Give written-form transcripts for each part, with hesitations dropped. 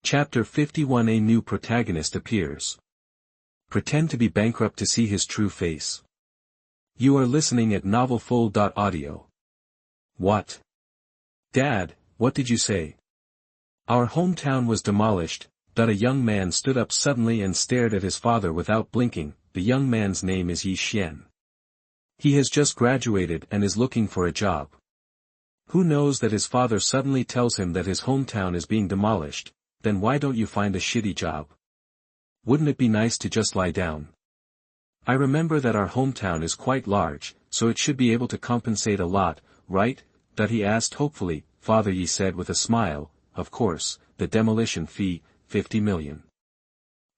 Chapter 51. A new protagonist appears. Pretend to be bankrupt to see his true face. You are listening at novelfull.audio. What? Dad, what did you say? Our hometown was demolished. A young man stood up suddenly and stared at his father without blinking. The young man's name is Yi Xian. He has just graduated and is looking for a job. Who knows that his father suddenly tells him that his hometown is being demolished? Then why don't you find a shitty job? Wouldn't it be nice to just lie down? I remember that our hometown is quite large, so it should be able to compensate a lot, right? He asked hopefully. Father Yi said with a smile, of course, the demolition fee, 50 million.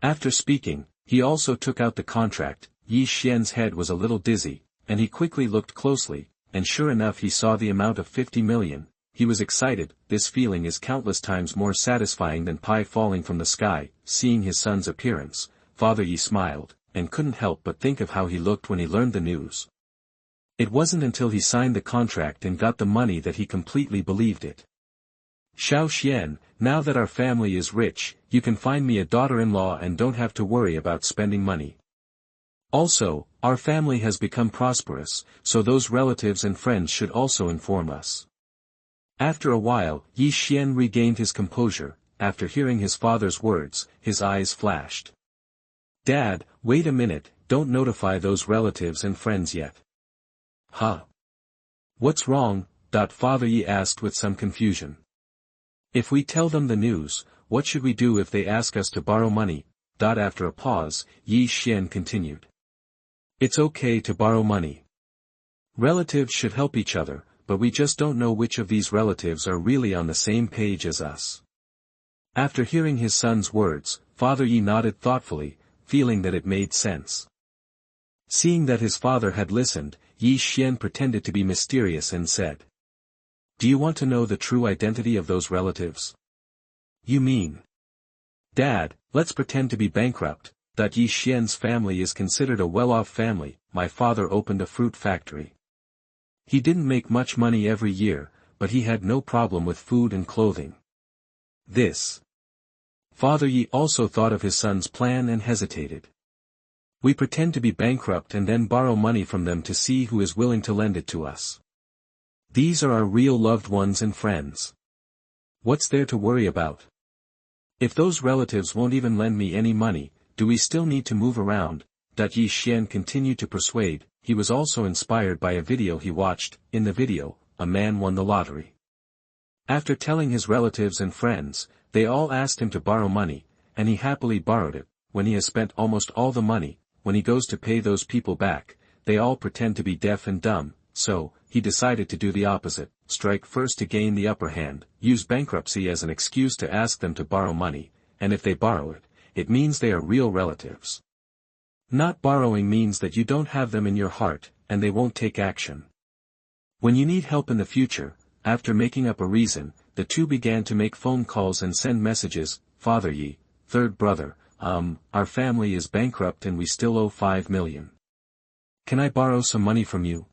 After speaking, he also took out the contract. Yi Xian's head was a little dizzy, and he quickly looked closely, and sure enough he saw the amount of 50 million. He was excited. This feeling is countless times more satisfying than pie falling from the sky. Seeing his son's appearance, Father Yi smiled, and couldn't help but think of how he looked when he learned the news. It wasn't until he signed the contract and got the money that he completely believed it. Xiao Xian, now that our family is rich, you can find me a daughter-in-law and don't have to worry about spending money. Also, our family has become prosperous, so those relatives and friends should also inform us. After a while, Yi Xian regained his composure. After hearing his father's words, his eyes flashed. Dad, wait a minute, don't notify those relatives and friends yet. Huh? What's wrong? Father Yi asked with some confusion. If we tell them the news, what should we do if they ask us to borrow money? After a pause, Yi Xian continued. It's okay to borrow money. Relatives should help each other, but we just don't know which of these relatives are really on the same page as us. After hearing his son's words, Father Yi nodded thoughtfully, feeling that it made sense. Seeing that his father had listened, Yi Xian pretended to be mysterious and said. Do you want to know the true identity of those relatives? You mean? Dad, let's pretend to be bankrupt. Yi Xian's family is considered a well-off family. My father opened a fruit factory. He didn't make much money every year, but he had no problem with food and clothing. This. Father Yi also thought of his son's plan and hesitated. We pretend to be bankrupt and then borrow money from them to see who is willing to lend it to us. These are our real loved ones and friends. What's there to worry about? If those relatives won't even lend me any money, do we still need to move around? Yi Xian continued to persuade. He was also inspired by a video he watched. In the video, a man won the lottery. After telling his relatives and friends, they all asked him to borrow money, and he happily borrowed it. When he has spent almost all the money, when he goes to pay those people back, they all pretend to be deaf and dumb, so, he decided to do the opposite, strike first to gain the upper hand, use bankruptcy as an excuse to ask them to borrow money, and if they borrow it, it means they are real relatives. Not borrowing means that you don't have them in your heart, and they won't take action. When you need help in the future, after making up a reason, the two began to make phone calls and send messages. Father Yi, third brother, our family is bankrupt and we still owe 5 million. Can I borrow some money from you?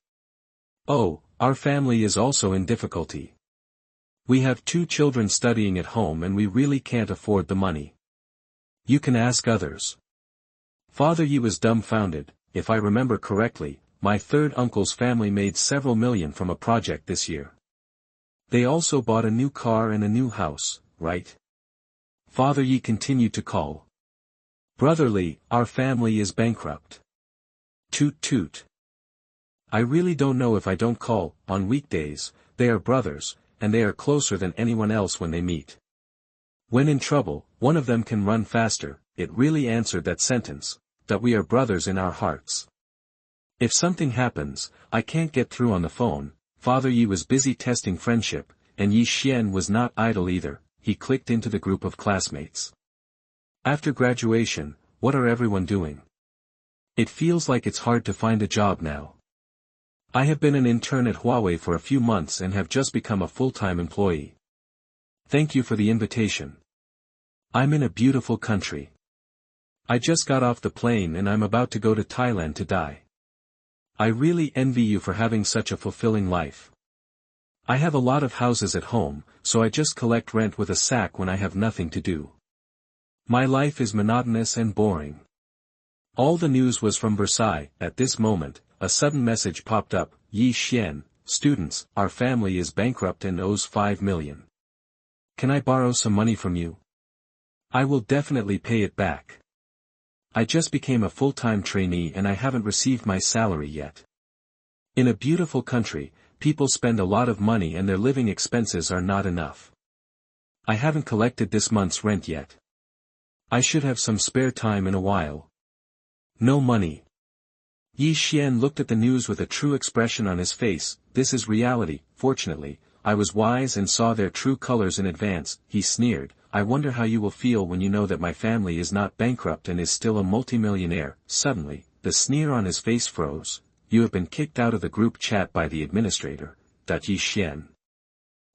Oh, our family is also in difficulty. We have 2 children studying at home and we really can't afford the money. You can ask others. Father Yi was dumbfounded. If I remember correctly, my third uncle's family made several million from a project this year. They also bought a new car and a new house, right? Father Yi continued to call. Brotherly, our family is bankrupt. Toot toot. I really don't know if I don't call. On weekdays, they are brothers, and they are closer than anyone else when they meet. When in trouble, one of them can run faster. It really answered that sentence, that we are brothers in our hearts. If something happens, I can't get through on the phone. Father Yi was busy testing friendship, and Yi Xian was not idle either. He clicked into the group of classmates. After graduation, what are everyone doing? It feels like it's hard to find a job now. I have been an intern at Huawei for a few months and have just become a full-time employee. Thank you for the invitation. I'm in a beautiful country. I just got off the plane and I'm about to go to Thailand to die. I really envy you for having such a fulfilling life. I have a lot of houses at home, so I just collect rent with a sack when I have nothing to do. My life is monotonous and boring. All the news was from Versailles. At this moment, a sudden message popped up. Yi Xian, students, our family is bankrupt and owes 5 million. Can I borrow some money from you? I will definitely pay it back. I just became a full-time trainee and I haven't received my salary yet. In a beautiful country, people spend a lot of money and their living expenses are not enough. I haven't collected this month's rent yet. I should have some spare time in a while. No money. Yi Xian looked at the news with a true expression on his face. This is reality. Fortunately, I was wise and saw their true colors in advance. He sneered. I wonder how you will feel when you know that my family is not bankrupt and is still a multimillionaire. Suddenly, the sneer on his face froze. You have been kicked out of the group chat by the administrator. Yi Xian.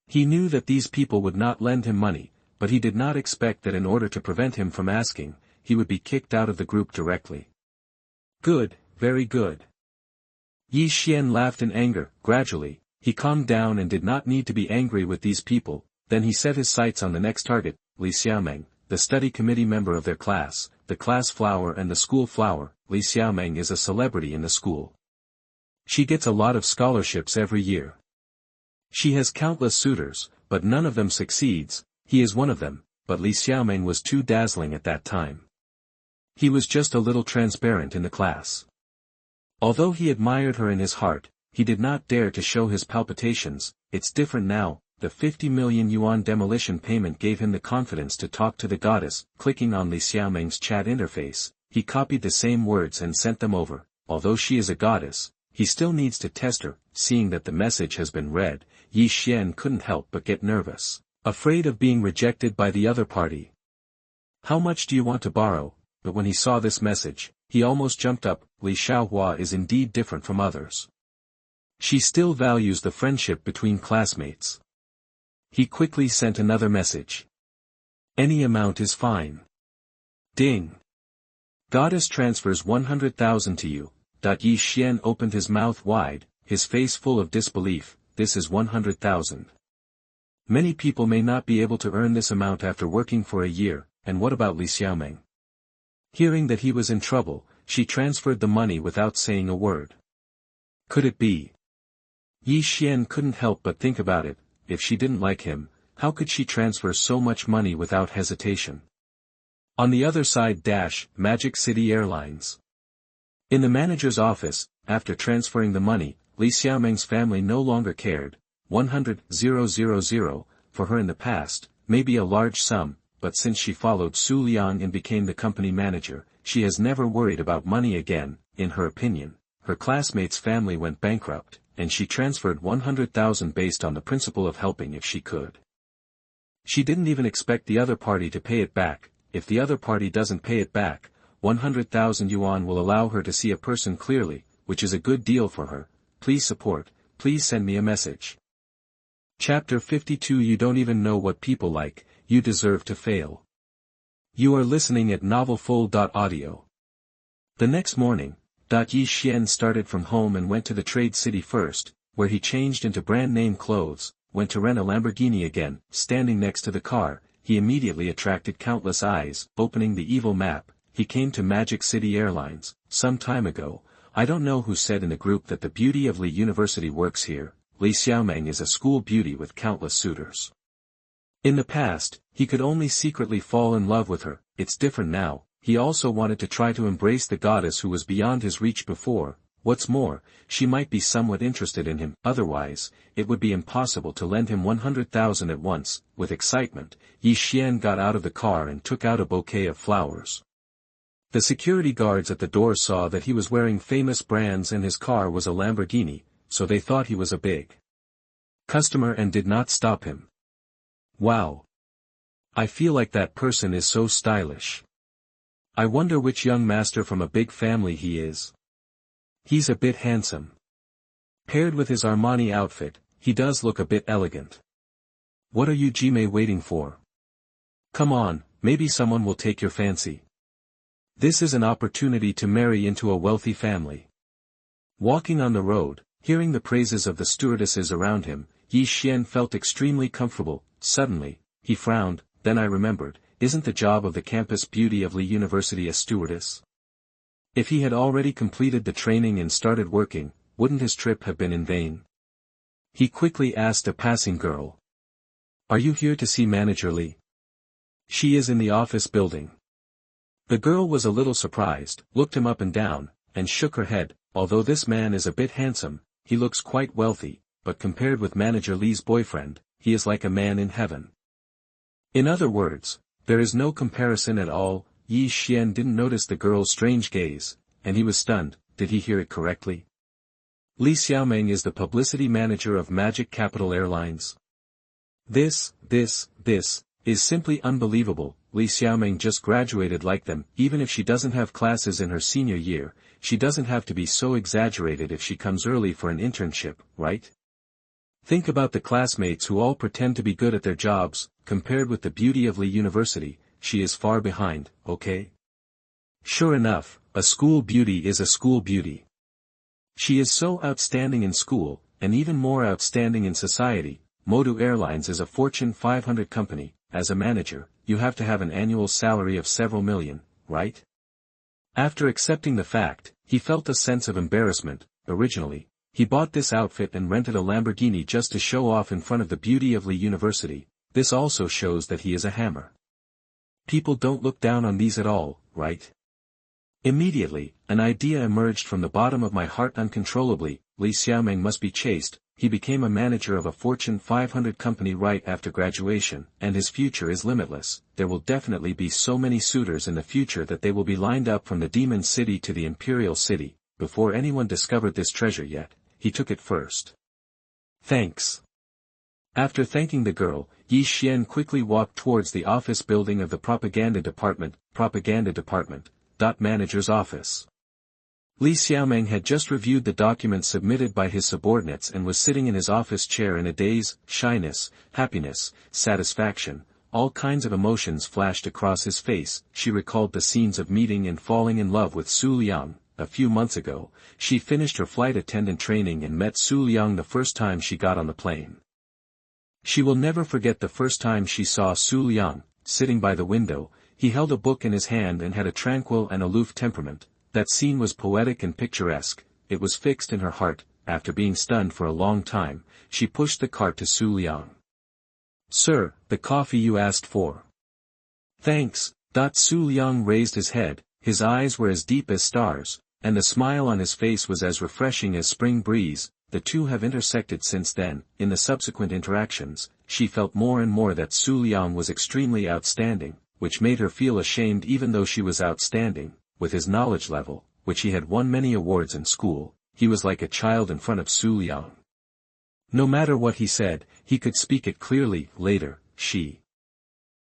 He knew that these people would not lend him money, but he did not expect that in order to prevent him from asking, he would be kicked out of the group directly. Good, very good. Yi Xian laughed in anger. Gradually, he calmed down and did not need to be angry with these people. Then he set his sights on the next target, Li Xiaomeng, the study committee member of their class, the class flower and the school flower. Li Xiaomeng is a celebrity in the school. She gets a lot of scholarships every year. She has countless suitors, but none of them succeeds. He is one of them, but Li Xiaomeng was too dazzling at that time. He was just a little transparent in the class. Although he admired her in his heart, he did not dare to show his palpitations. It's different now. The 50 million yuan demolition payment gave him the confidence to talk to the goddess. Clicking on Li Xiaomeng's chat interface, he copied the same words and sent them over. Although she is a goddess, he still needs to test her. Seeing that the message has been read, Yi Xian couldn't help but get nervous, afraid of being rejected by the other party. How much do you want to borrow? But when he saw this message, he almost jumped up. Li Xiaohua is indeed different from others. She still values the friendship between classmates. He quickly sent another message. Any amount is fine. Ding. Goddess transfers 100,000 to you. Yi Xian opened his mouth wide, his face full of disbelief. This is 100,000. Many people may not be able to earn this amount after working for a year. And what about Li Xiaomeng? Hearing that he was in trouble, she transferred the money without saying a word. Could it be? Yi Xian couldn't help but think about it. If she didn't like him, how could she transfer so much money without hesitation? On the other side Magic City Airlines. In the manager's office, after transferring the money, Li Xiaomeng's family no longer cared. 100,000 for her in the past, maybe a large sum, but since she followed Su Liang and became the company manager, she has never worried about money again. In her opinion, her classmate's family went bankrupt, and she transferred 100,000 based on the principle of helping if she could. She didn't even expect the other party to pay it back. If the other party doesn't pay it back, 100,000 yuan will allow her to see a person clearly, which is a good deal for her. Please support, please send me a message. Chapter 52. You don't even know what people like, you deserve to fail. You are listening at novelfull.audio. The next morning, Yi Xian started from home and went to the trade city first, where he changed into brand name clothes, went to rent a Lamborghini again. Standing next to the car, he immediately attracted countless eyes. Opening the evil map, he came to Magic City Airlines. Some time ago, I don't know who said in the group that the beauty of Li University works here. Li Xiaomeng is a school beauty with countless suitors. In the past, he could only secretly fall in love with her. It's different now. He also wanted to try to embrace the goddess who was beyond his reach before. What's more, she might be somewhat interested in him. Otherwise, it would be impossible to lend him 100,000 at once. With excitement, Yi Xian got out of the car and took out a bouquet of flowers. The security guards at the door saw that he was wearing famous brands and his car was a Lamborghini, so they thought he was a big customer and did not stop him. Wow. I feel like that person is so stylish. I wonder which young master from a big family he is. He's a bit handsome. Paired with his Armani outfit, he does look a bit elegant. What are you Jime waiting for? Come on, maybe someone will take your fancy. This is an opportunity to marry into a wealthy family. Walking on the road, hearing the praises of the stewardesses around him, Yi Xian felt extremely comfortable. Suddenly, he frowned. Then I remembered, isn't the job of the campus beauty of Lee University a stewardess? If he had already completed the training and started working, wouldn't his trip have been in vain? He quickly asked a passing girl. Are you here to see Manager Lee? She is in the office building. The girl was a little surprised, looked him up and down, and shook her head. Although this man is a bit handsome, he looks quite wealthy, but compared with Manager Lee's boyfriend, he is like a man in heaven. In other words, there is no comparison at all. Yi Xian didn't notice the girl's strange gaze, and he was stunned. Did he hear it correctly? Li Xiaomeng is the publicity manager of Magic Capital Airlines. This is simply unbelievable. Li Xiaomeng just graduated like them. Even if she doesn't have classes in her senior year, she doesn't have to be so exaggerated if she comes early for an internship, right? Think about the classmates who all pretend to be good at their jobs. Compared with the beauty of Lee University, she is far behind, okay? Sure enough, a school beauty is a school beauty. She is so outstanding in school, and even more outstanding in society. Modu Airlines is a Fortune 500 company. As a manager, you have to have an annual salary of several million, right? After accepting the fact, he felt a sense of embarrassment. Originally, he bought this outfit and rented a Lamborghini just to show off in front of the beauty of Lee University. This also shows that he is a hammer. People don't look down on these at all, right? Immediately, an idea emerged from the bottom of my heart uncontrollably. Li Xiaomeng must be chaste. He became a manager of a Fortune 500 company right after graduation, and his future is limitless. There will definitely be so many suitors in the future that they will be lined up from the Demon City to the Imperial City. Before anyone discovered this treasure yet, he took it first. Thanks. After thanking the girl, Yi Xian quickly walked towards the office building of the propaganda department. Manager's office. Li Xiaomeng had just reviewed the documents submitted by his subordinates and was sitting in his office chair in a daze. Shyness, happiness, satisfaction, all kinds of emotions flashed across his face. She recalled the scenes of meeting and falling in love with Su Liang. A few months ago, she finished her flight attendant training and met Su Liang the first time she got on the plane. She will never forget the first time she saw Su Liang, sitting by the window. He held a book in his hand and had a tranquil and aloof temperament. That scene was poetic and picturesque. It was fixed in her heart. After being stunned for a long time, she pushed the cart to Su Liang. Sir, the coffee you asked for. Thanks. Su Liang raised his head. His eyes were as deep as stars, and the smile on his face was as refreshing as spring breeze. The two have intersected since then. In the subsequent interactions, she felt more and more that Su Liang was extremely outstanding, which made her feel ashamed even though she was outstanding. With his knowledge level, which he had won many awards in school, he was like a child in front of Su Liang. No matter what he said, he could speak it clearly. Later, she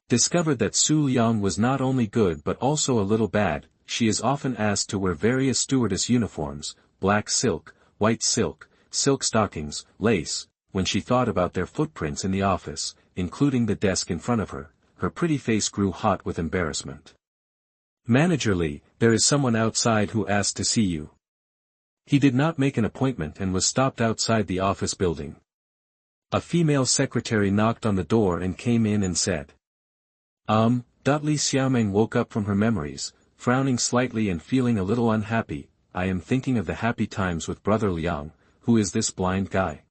discovered that Su Liang was not only good but also a little bad. She is often asked to wear various stewardess uniforms, black silk, white silk, silk stockings, lace. When she thought about their footprints in the office, including the desk in front of her, her pretty face grew hot with embarrassment. Manager Lee, there is someone outside who asked to see you. He did not make an appointment and was stopped outside the office building. A female secretary knocked on the door and came in and said. Li Xiaomeng woke up from her memories, frowning slightly and feeling a little unhappy. I am thinking of the happy times with brother Liang. Who is this blind guy?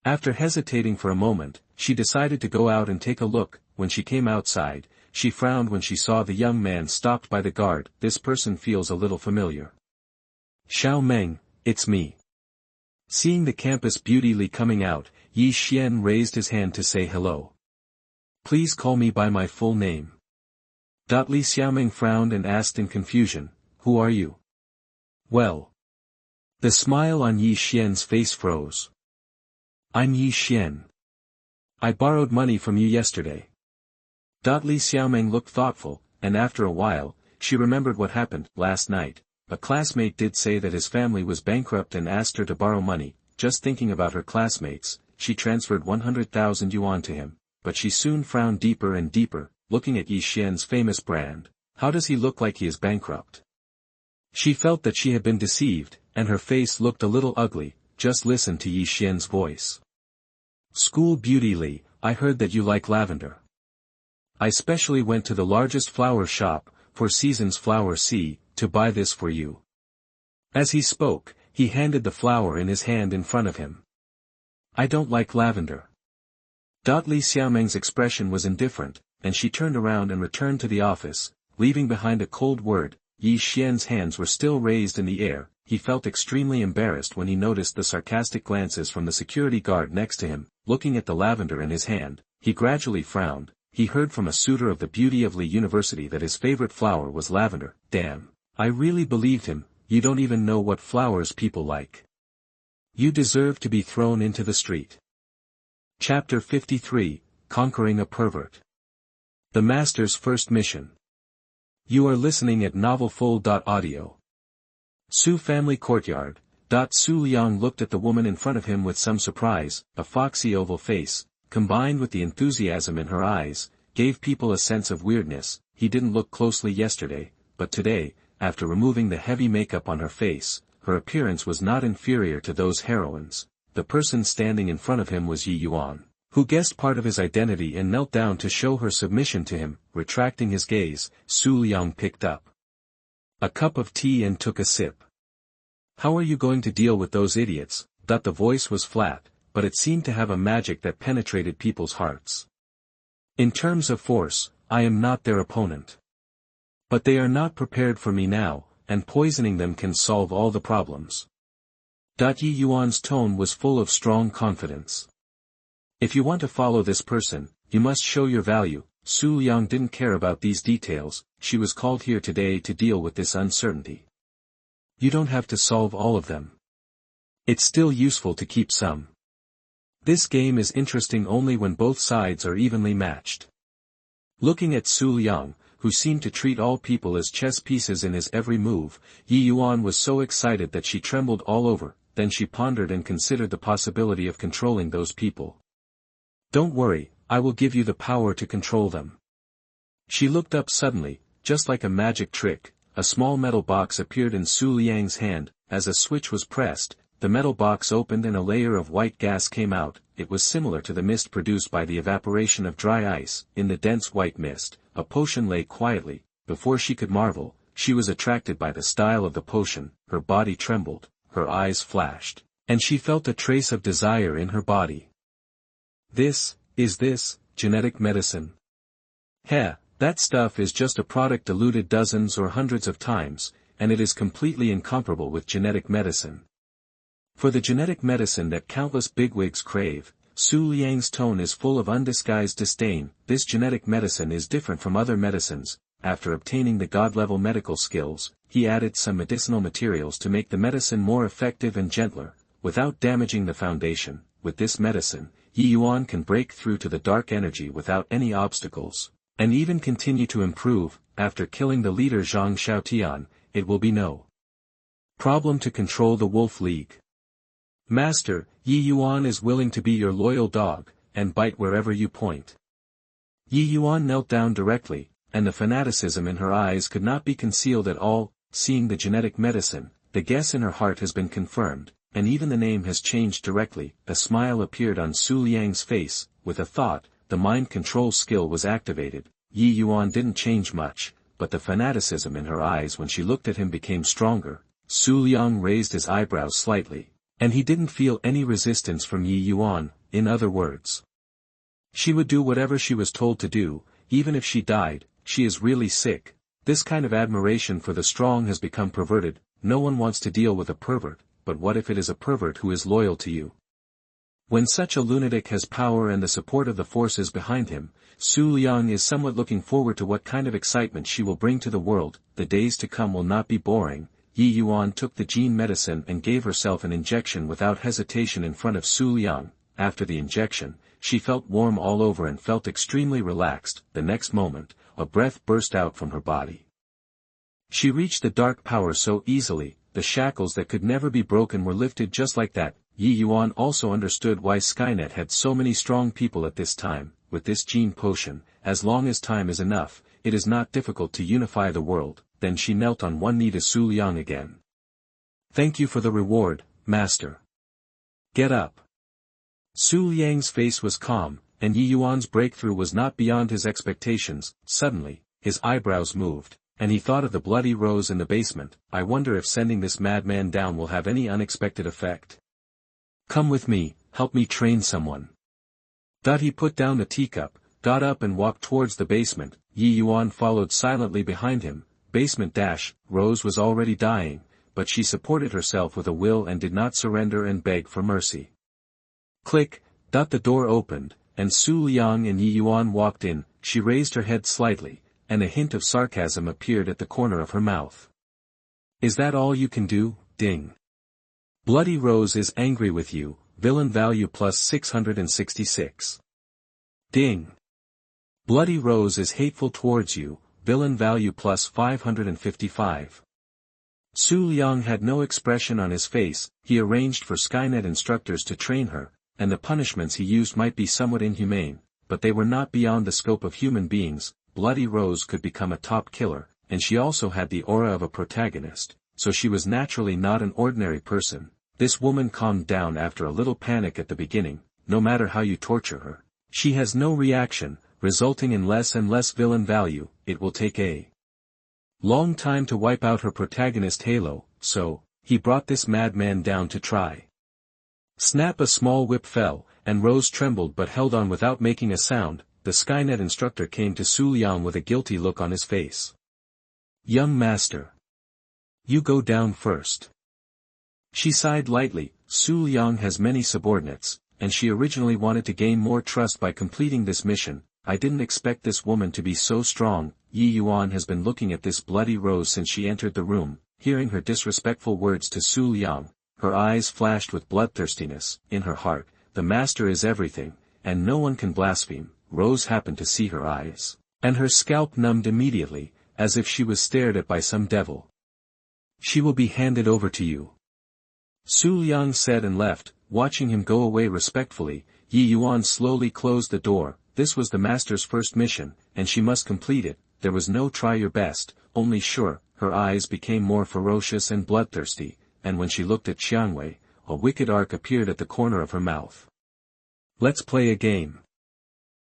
After hesitating for a moment, she decided to go out and take a look. When she came outside, she frowned when she saw the young man stopped by the guard. This person feels a little familiar. Xiaomeng, it's me. Seeing the campus beauty Li coming out, Yi Xian raised his hand to say hello. Please call me by my full name. Li Xiaomeng frowned and asked in confusion, who are you? Well. The smile on Yi Xian's face froze. I'm Yi Xian. I borrowed money from you yesterday. Li Xiaomeng looked thoughtful, and after a while, she remembered what happened last night. A classmate did say that his family was bankrupt and asked her to borrow money. Just thinking about her classmates, she transferred 100,000 yuan to him, but she soon frowned deeper and deeper, looking at Yi Xian's famous brand. How does he look like he is bankrupt? She felt that she had been deceived, and her face looked a little ugly. Just listen to Yi Xian's voice. School beauty Li, I heard that you like lavender. I specially went to the largest flower shop, for Season's Flower C, to buy this for you. As he spoke, he handed the flower in his hand in front of him. I don't like lavender. Li Xiaomeng's expression was indifferent, and she turned around and returned to the office, leaving behind a cold word. Yi Xian's hands were still raised in the air. He felt extremely embarrassed when he noticed the sarcastic glances from the security guard next to him. Looking at the lavender in his hand, he gradually frowned. He heard from a suitor of the Beauty of Li University that his favorite flower was lavender. Damn. I really believed him. You don't even know what flowers people like. You deserve to be thrown into the street. Chapter 53, Conquering a Pervert. The Master's First Mission. You are listening at novelfull.audio. Su Family Courtyard. Su Liang looked at the woman in front of him with some surprise. A foxy oval face, combined with the enthusiasm in her eyes, gave people a sense of weirdness. He didn't look closely yesterday, but today, after removing the heavy makeup on her face, her appearance was not inferior to those heroines. The person standing in front of him was Yi Yuan, who guessed part of his identity and knelt down to show her submission to him. Retracting his gaze, Su Liang picked up a cup of tea and took a sip. How are you going to deal with those idiots? The voice was flat, but it seemed to have a magic that penetrated people's hearts. In terms of force, I am not their opponent. But they are not prepared for me now, and poisoning them can solve all the problems. Yi Yuan's tone was full of strong confidence. If you want to follow this person, you must show your value. Su Liang didn't care about these details. She was called here today to deal with this uncertainty. You don't have to solve all of them. It's still useful to keep some. This game is interesting only when both sides are evenly matched. Looking at Su Liang, who seemed to treat all people as chess pieces in his every move, Yi Yuan was so excited that she trembled all over. Then she pondered and considered the possibility of controlling those people. Don't worry, I will give you the power to control them. She looked up suddenly, just like a magic trick. A small metal box appeared in Su Liang's hand. As a switch was pressed, the metal box opened and a layer of white gas came out. It was similar to the mist produced by the evaporation of dry ice. In the dense white mist, a potion lay quietly. Before she could marvel, she was attracted by the style of the potion. Her body trembled, her eyes flashed, and she felt a trace of desire in her body. Is this, genetic medicine? Heh, that stuff is just a product diluted dozens or hundreds of times, and it is completely incomparable with genetic medicine. For the genetic medicine that countless bigwigs crave, Su Liang's tone is full of undisguised disdain. This genetic medicine is different from other medicines. After obtaining the god-level medical skills, he added some medicinal materials to make the medicine more effective and gentler, without damaging the foundation. With this medicine, Yi Yuan can break through to the dark energy without any obstacles, and even continue to improve. After killing the leader Zhang Xiaotian, it will be no problem to control the Wolf League. Master, Yi Yuan is willing to be your loyal dog, and bite wherever you point. Yi Yuan knelt down directly, and the fanaticism in her eyes could not be concealed at all. Seeing the genetic medicine, the guess in her heart has been confirmed, and even the name has changed directly. A smile appeared on Su Liang's face. With a thought, the mind control skill was activated. Yi Yuan didn't change much, but the fanaticism in her eyes when she looked at him became stronger. Su Liang raised his eyebrows slightly, and he didn't feel any resistance from Yi Yuan. In other words, she would do whatever she was told to do, even if she died. She is really sick. This kind of admiration for the strong has become perverted. No one wants to deal with a pervert, but what if it is a pervert who is loyal to you? When such a lunatic has power and the support of the forces behind him, Su Liang is somewhat looking forward to what kind of excitement she will bring to the world. The days to come will not be boring. Yi Yuan took the gene medicine and gave herself an injection without hesitation in front of Su Liang. After the injection, she felt warm all over and felt extremely relaxed. The next moment, a breath burst out from her body. She reached the dark power so easily. The shackles that could never be broken were lifted just like that. Yi Yuan also understood why Skynet had so many strong people at this time. With this gene potion, as long as time is enough, it is not difficult to unify the world. Then she knelt on one knee to Su Liang again. Thank you for the reward, Master. Get up. Su Liang's face was calm. and Yi Yuan's breakthrough was not beyond his expectations. Suddenly, his eyebrows moved, and he thought of the bloody rose in the basement. I wonder if sending this madman down will have any unexpected effect. Come with me, help me train someone. He put down the teacup, got up and walked towards the basement. Yi Yuan followed silently behind him. Basement — Rose was already dying, but she supported herself with a will and did not surrender and beg for mercy. Click. The door opened, and Su Liang and Yi Yuan walked in. She raised her head slightly, and a hint of sarcasm appeared at the corner of her mouth. Is that all you can do? Ding. Bloody Rose is angry with you, villain value plus 666. Ding. Bloody Rose is hateful towards you, villain value plus 555. Su Liang had no expression on his face. He arranged for Skynet instructors to train her, and the punishments he used might be somewhat inhumane, but they were not beyond the scope of human beings. Bloody Rose could become a top killer, and she also had the aura of a protagonist, so she was naturally not an ordinary person. This woman calmed down after a little panic at the beginning. No matter how you torture her, she has no reaction, resulting in less and less villain value. It will take a long time to wipe out her protagonist halo, so he brought this madman down to try. Snap! A small whip fell, and Rose trembled but held on without making a sound. The Skynet instructor came to Su Liang with a guilty look on his face. Young master. You go down first. She sighed lightly. Su Liang has many subordinates, and she originally wanted to gain more trust by completing this mission. I didn't expect this woman to be so strong. Yi Yuan has been looking at this bloody Rose since she entered the room. Hearing her disrespectful words to Su Liang, her eyes flashed with bloodthirstiness. In her heart, the master is everything, and no one can blaspheme. Rose happened to see her eyes, and her scalp numbed immediately, as if she was stared at by some devil. She will be handed over to you. Su Liang said and left. Watching him go away respectfully, Yi Yuan slowly closed the door. This was the master's first mission, and she must complete it. There was no try your best, only sure. Her eyes became more ferocious and bloodthirsty, and when she looked at Xiangwei, a wicked arc appeared at the corner of her mouth. Let's play a game.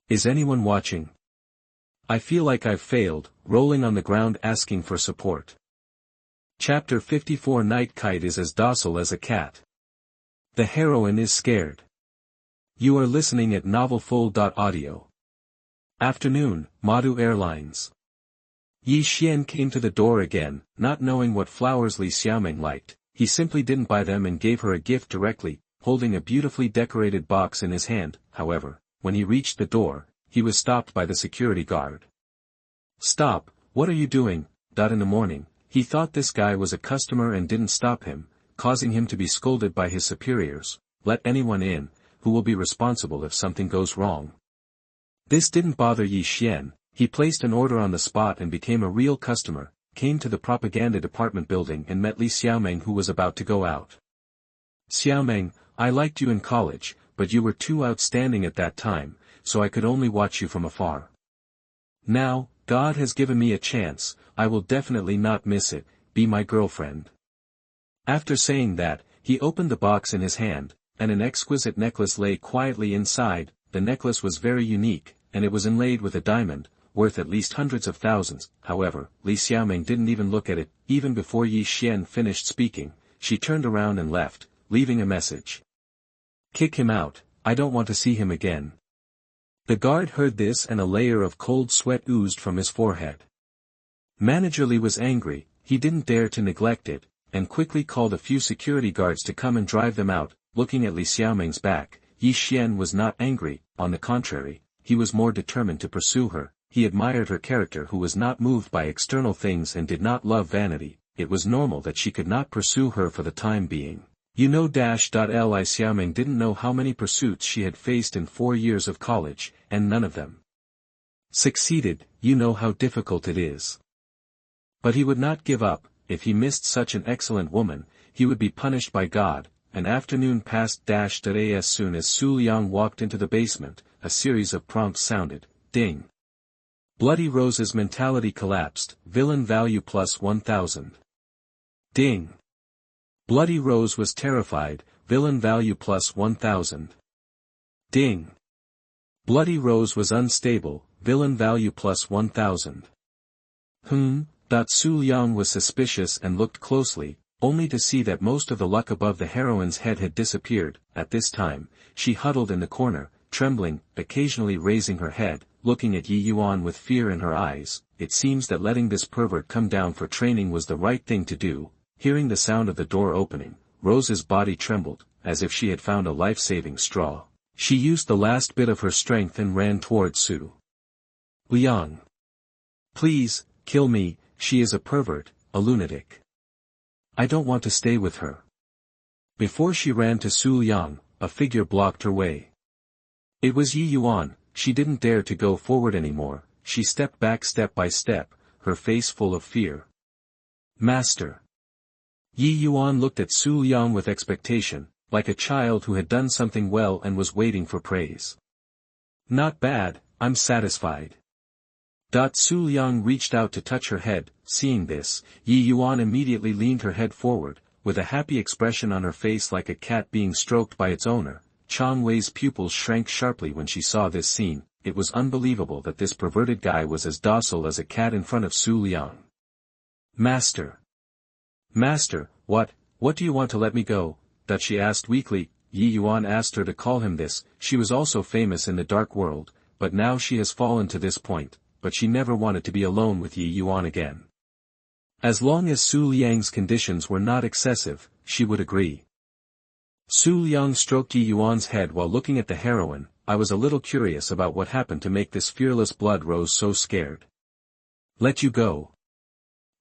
Is anyone watching? I feel like I've failed, rolling on the ground asking for support. Chapter 54. Night Kite is as docile as a cat. The heroine is scared. You are listening at novelfull.audio. Afternoon, Madu Airlines. Yi Xian came to the door again, not knowing what flowers Li Xiaoming liked. He simply didn't buy them and gave her a gift directly, holding a beautifully decorated box in his hand. However, when he reached the door, he was stopped by the security guard. Stop, what are you doing? In the morning, he thought this guy was a customer and didn't stop him, causing him to be scolded by his superiors. Let anyone in, who will be responsible if something goes wrong. This didn't bother Yi Xian. He placed an order on the spot and became a real customer, came to the propaganda department building and met Li Xiaoming, who was about to go out. Xiaoming, I liked you in college, but you were too outstanding at that time, so I could only watch you from afar. Now, God has given me a chance, I will definitely not miss it. Be my girlfriend. After saying that, he opened the box in his hand, and an exquisite necklace lay quietly inside. The necklace was very unique, and it was inlaid with a diamond, worth at least hundreds of thousands. However, Li Xiaoming didn't even look at it. Even before Yi Xian finished speaking, she turned around and left, leaving a message. Kick him out, I don't want to see him again. The guard heard this and a layer of cold sweat oozed from his forehead. Manager Li was angry. He didn't dare to neglect it, and quickly called a few security guards to come and drive them out. Looking at Li Xiaoming's back, Yi Xian was not angry. On the contrary, he was more determined to pursue her. He admired her character, who was not moved by external things and did not love vanity. It was normal that she could not pursue her for the time being. Li Xiaoming didn't know how many pursuits she had faced in 4 years of college, and none of them succeeded. You know how difficult it is. But he would not give up. If he missed such an excellent woman, he would be punished by God. An afternoon passed. As soon as Su Liang walked into the basement, a series of prompts sounded. Ding. Bloody Rose's mentality collapsed. Villain value plus 1000. Ding. Bloody Rose was terrified. Villain value plus 1000. Ding. Bloody Rose was unstable, villain value plus 1000. Su Liang was suspicious and looked closely, only to see that most of the luck above the heroine's head had disappeared. At this time, she huddled in the corner, trembling, occasionally raising her head, looking at Yi Yuan with fear in her eyes. It seems that letting this pervert come down for training was the right thing to do. Hearing the sound of the door opening, Rose's body trembled, as if she had found a life-saving straw. She used the last bit of her strength and ran towards Su Liang. Please, kill me, she is a pervert, a lunatic. I don't want to stay with her. Before she ran to Su Liang, a figure blocked her way. It was Yi Yuan. She didn't dare to go forward anymore. She stepped back step by step, her face full of fear. Master. Yi Yuan looked at Su Liang with expectation, like a child who had done something well and was waiting for praise. Not bad, I'm satisfied. Su Liang reached out to touch her head. Seeing this, Yi Yuan immediately leaned her head forward, with a happy expression on her face like a cat being stroked by its owner. Chang Wei's pupils shrank sharply when she saw this scene. It was unbelievable that this perverted guy was as docile as a cat in front of Su Liang. Master. Master, what do you want to let me go? That she asked weakly. Yi Yuan asked her to call him this. She was also famous in the dark world, but now she has fallen to this point, but she never wanted to be alone with Yi Yuan again. As long as Su Liang's conditions were not excessive, she would agree. Su Liang stroked Yi Yuan's head while looking at the heroine. I was a little curious about what happened to make this fearless Blood Rose so scared. Let you go.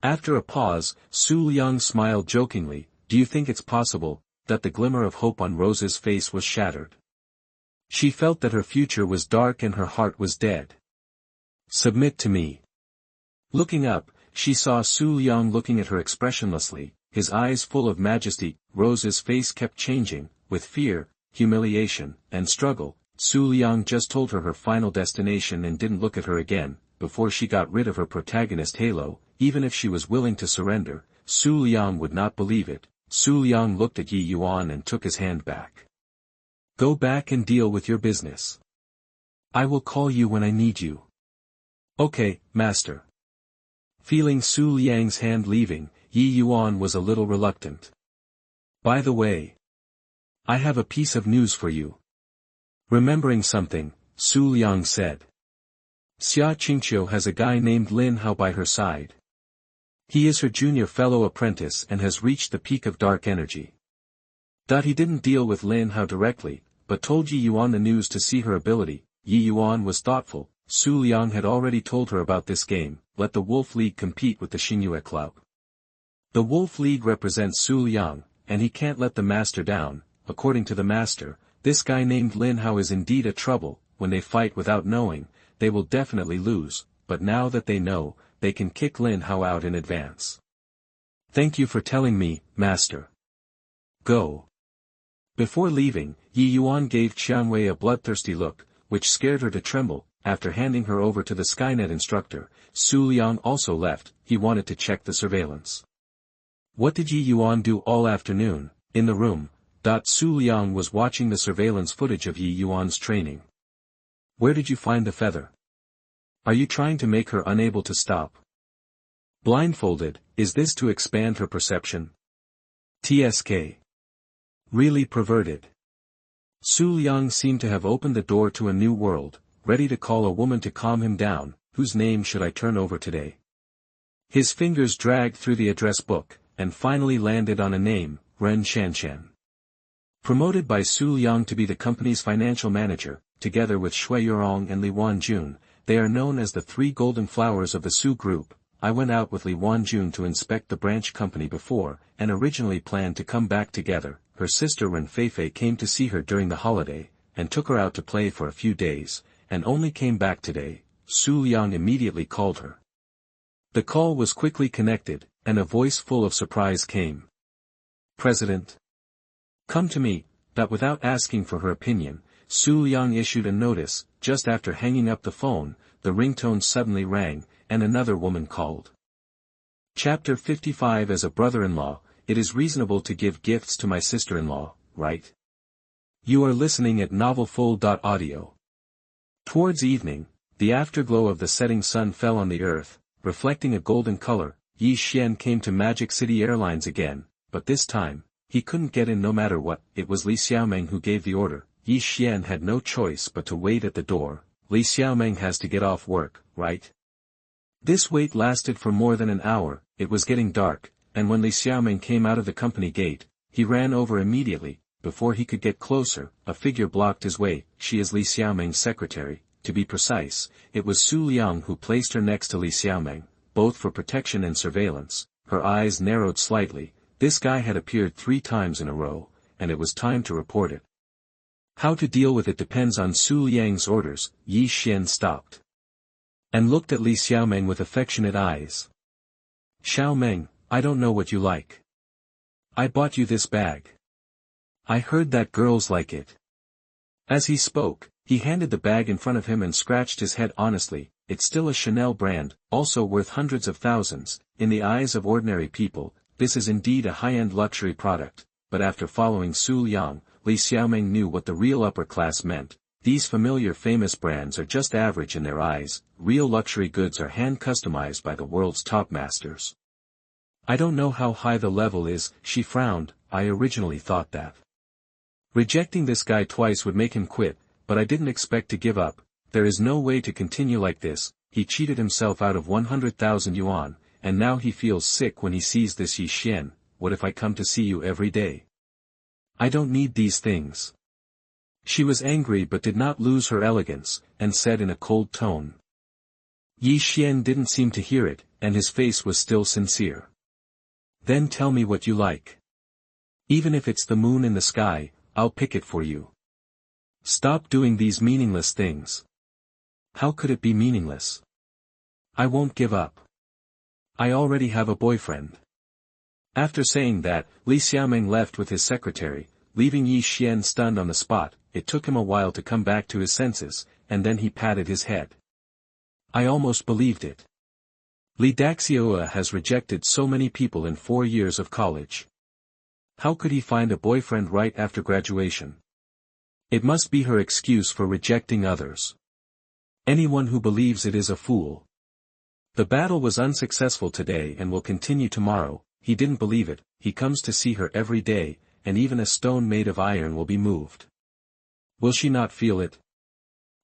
After a pause, Su Liang smiled jokingly. Do you think it's possible that the glimmer of hope on Rose's face was shattered? She felt that her future was dark and her heart was dead. Submit to me. Looking up, she saw Su Liang looking at her expressionlessly, his eyes full of majesty. Rose's face kept changing, with fear, humiliation, and struggle. Su Liang just told her final destination and didn't look at her again. Before she got rid of her protagonist halo, even if she was willing to surrender, Su Liang would not believe it. Su Liang looked at Yi Yuan and took his hand back. Go back and deal with your business. I will call you when I need you. Okay, master. Feeling Su Liang's hand leaving, Yi Yuan was a little reluctant. By the way, I have a piece of news for you. Remembering something, Su Liang said. Xia Qingqiu has a guy named Lin Hao by her side. He is her junior fellow apprentice and has reached the peak of dark energy. He didn't deal with Lin Hao directly, but told Yi Yuan the news to see her ability. Yi Yuan was thoughtful. Su Liang had already told her about this game. Let the Wolf League compete with the Xingyue Club. The Wolf League represents Su Liang, and he can't let the master down. According to the master, this guy named Lin Hao is indeed a trouble. When they fight without knowing, they will definitely lose, but now that they know, they can kick Lin Hao out in advance. Thank you for telling me, master. Go. Before leaving, Yi Yuan gave Chang Wei a bloodthirsty look, which scared her to tremble. After handing her over to the Skynet instructor, Su Liang also left. He wanted to check the surveillance. What did Yi Yuan do all afternoon? In the room, Su Liang was watching the surveillance footage of Yi Yuan's training. Where did you find the feather? Are you trying to make her unable to stop? Blindfolded, is this to expand her perception? TSK. Really perverted. Su Liang seemed to have opened the door to a new world, ready to call a woman to calm him down. Whose name should I turn over today? His fingers dragged through the address book, and finally landed on a name, Ren Shanshan. Promoted by Su Liang to be the company's financial manager, together with Shui Yurong and Li Wanjun, they are known as the three golden flowers of the Su Group. I went out with Li Wanjun to inspect the branch company before, and originally planned to come back together. Her sister Ren Feifei came to see her during the holiday, and took her out to play for a few days, and only came back today. Su Liang immediately called her. The call was quickly connected, and a voice full of surprise came. President. Come to me. Without asking for her opinion, Su Liang issued a notice. Just after hanging up the phone, the ringtone suddenly rang, and another woman called. Chapter 55. As a brother-in-law, it is reasonable to give gifts to my sister-in-law, right? You are listening at novelfull.audio. Towards evening, the afterglow of the setting sun fell on the earth, reflecting a golden color. Yi Xian came to Magic City Airlines again, but this time, he couldn't get in no matter what. It was Li Xiaomeng who gave the order. Yi Xian had no choice but to wait at the door. Li Xiaomeng has to get off work, right? This wait lasted for more than an hour. It was getting dark, and when Li Xiaomeng came out of the company gate, he ran over immediately. Before he could get closer, a figure blocked his way. She is Li Xiaomeng's secretary. To be precise, it was Su Liang who placed her next to Li Xiaomeng, both for protection and surveillance. Her eyes narrowed slightly. This guy had appeared 3 times in a row, and it was time to report it. How to deal with it depends on Su Liang's orders. Yi Xian stopped and looked at Li Xiaomeng with affectionate eyes. Xiaomeng, I don't know what you like. I bought you this bag. I heard that girls like it. As he spoke, he handed the bag in front of him and scratched his head honestly. It's still a Chanel brand, also worth hundreds of thousands. In the eyes of ordinary people, this is indeed a high-end luxury product, but after following Su Liang, Li Xiaomeng knew what the real upper class meant. These familiar famous brands are just average in their eyes. Real luxury goods are hand-customized by the world's top masters. I don't know how high the level is, she frowned. I originally thought that rejecting this guy twice would make him quit, but I didn't expect to give up. There is no way to continue like this. He cheated himself out of 100,000 yuan, and now he feels sick when he sees this Yi Xian. What if I come to see you every day? I don't need these things. She was angry but did not lose her elegance, and said in a cold tone. Yi Xian didn't seem to hear it, and his face was still sincere. Then tell me what you like. Even if it's the moon in the sky, I'll pick it for you. Stop doing these meaningless things. How could it be meaningless? I won't give up. I already have a boyfriend. After saying that, Li Xiaomeng left with his secretary, leaving Yi Xian stunned on the spot. It took him a while to come back to his senses, and then he patted his head. I almost believed it. Li Daxioa has rejected so many people in 4 years of college. How could he find a boyfriend right after graduation? It must be her excuse for rejecting others. Anyone who believes it is a fool. The battle was unsuccessful today and will continue tomorrow. He didn't believe it. He comes to see her every day, and even a stone made of iron will be moved. Will she not feel it?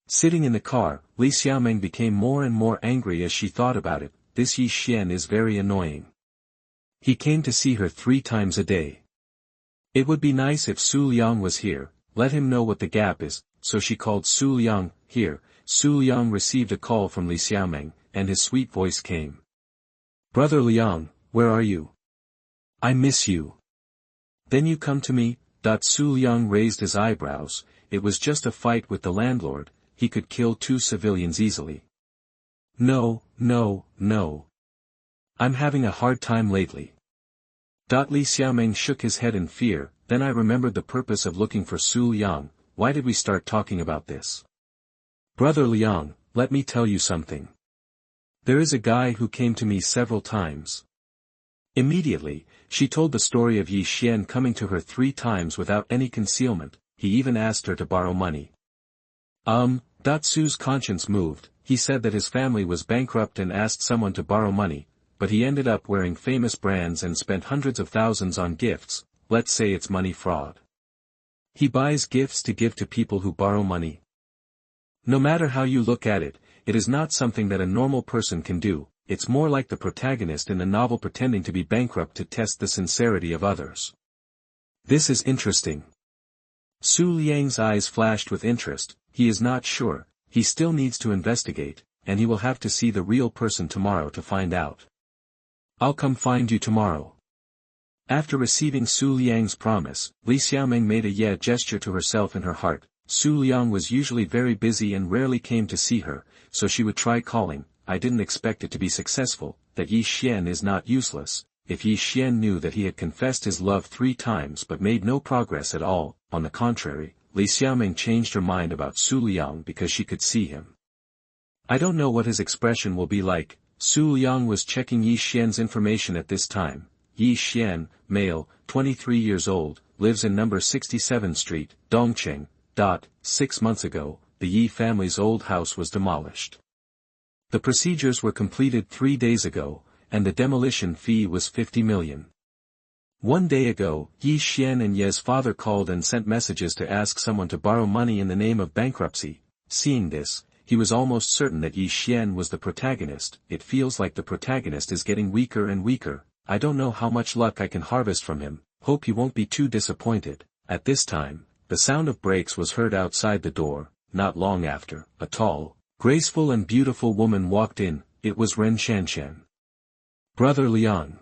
Sitting in the car, Li Xiaomeng became more and more angry as she thought about it. This Yi Xian is very annoying. He came to see her 3 times a day. It would be nice if Su Liang was here. Let him know what the gap is. So she called Su Liang. Here, Su Liang received a call from Li Xiaomeng, and his sweet voice came. Brother Liang, where are you? I miss you. Then you come to me? Su Liang raised his eyebrows. It was just a fight with the landlord. He could kill 2 civilians easily. No, no, no. I'm having a hard time lately. Li Xiaomeng shook his head in fear. Then I remembered the purpose of looking for Su Liang. Why did we start talking about this? Brother Liang, let me tell you something. There is a guy who came to me several times. Immediately, she told the story of Yi Xian coming to her 3 times without any concealment. He even asked her to borrow money. Su's conscience moved. He said that his family was bankrupt and asked someone to borrow money, but he ended up wearing famous brands and spent hundreds of thousands on gifts. Let's say it's money fraud. He buys gifts to give to people who borrow money. No matter how you look at it, it is not something that a normal person can do. It's more like the protagonist in the novel pretending to be bankrupt to test the sincerity of others. This is interesting. Su Liang's eyes flashed with interest. He is not sure. He still needs to investigate, and he will have to see the real person tomorrow to find out. I'll come find you tomorrow. After receiving Su Liang's promise, Li Xiaomeng made a yeah gesture to herself in her heart. Su Liang was usually very busy and rarely came to see her, so she would try calling. I didn't expect it to be successful. That Yi Xian is not useless. If Yi Xian knew that he had confessed his love 3 times but made no progress at all, on the contrary, Li Xiaomeng changed her mind about Su Liang because she could see him. I don't know what his expression will be like. Su Liang was checking Yi Xian's information at this time. Yi Xian, male, 23 years old, lives in number 67 Street, Dongqing. 6 months ago, the Yi family's old house was demolished. The procedures were completed 3 days ago, and the demolition fee was 50 million. 1 day ago, Yi Xian and Ye's father called and sent messages to ask someone to borrow money in the name of bankruptcy. Seeing this, he was almost certain that Yi Xian was the protagonist. It feels like the protagonist is getting weaker and weaker. I don't know how much luck I can harvest from him, hope he won't be too disappointed. At this time, the sound of brakes was heard outside the door. Not long after, a tall, graceful and beautiful woman walked in. It was Ren Shanshan. Brother Liang.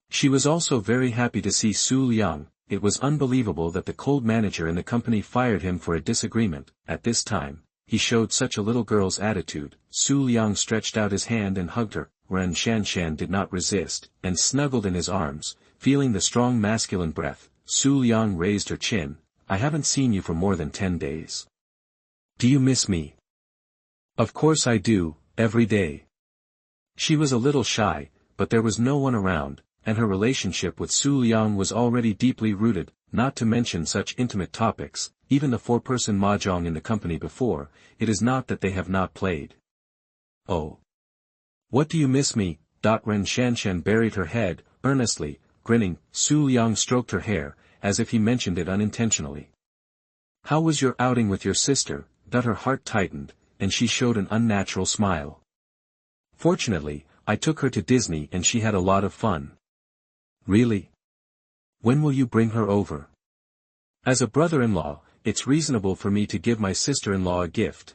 She was also very happy to see Su Liang. It was unbelievable that the cold manager in the company fired him for a disagreement. At this time, he showed such a little girl's attitude. Su Liang stretched out his hand and hugged her. Ren Shanshan did not resist, and snuggled in his arms, feeling the strong masculine breath. Su Liang raised her chin. I haven't seen you for more than 10 days. Do you miss me? Of course I do, every day. She was a little shy, but there was no one around, and her relationship with Su Liang was already deeply rooted, not to mention such intimate topics. Even the 4-person mahjong in the company before, it is not that they have not played. Oh. What do you miss me? Ren Shanshan buried her head, earnestly, grinning. Su Liang stroked her hair, as if he mentioned it unintentionally. How was your outing with your sister? Her heart tightened, and she showed an unnatural smile. Fortunately, I took her to Disney and she had a lot of fun. Really? When will you bring her over? As a brother-in-law, it's reasonable for me to give my sister-in-law a gift.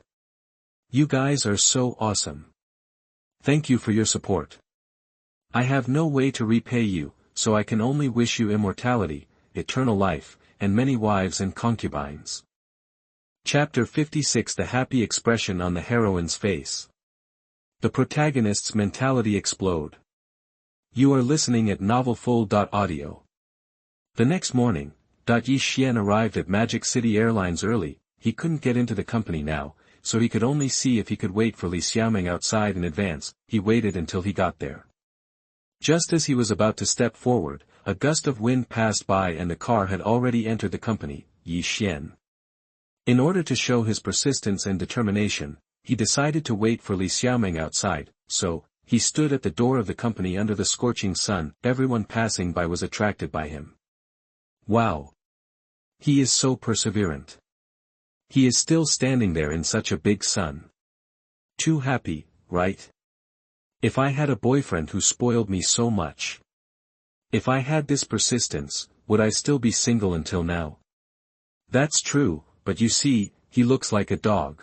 You guys are so awesome. Thank you for your support. I have no way to repay you, so I can only wish you immortality, eternal life, and many wives and concubines. Chapter 56. The happy expression on the heroine's face. The protagonist's mentality explode. You are listening at novelfull.audio. The next morning, Yi Xian arrived at Magic City Airlines early. He couldn't get into the company now, so he could only see if he could wait for Li Xiaoming outside in advance. He waited until he got there. Just as he was about to step forward, a gust of wind passed by and the car had already entered the company. Yi Xian. In order to show his persistence and determination, he decided to wait for Li Xiaoming outside, so, he stood at the door of the company under the scorching sun. Everyone passing by was attracted by him. Wow! He is so perseverant. He is still standing there in such a big sun. Too happy, right? If I had a boyfriend who spoiled me so much. If I had this persistence, would I still be single until now? That's true, but you see, he looks like a dog.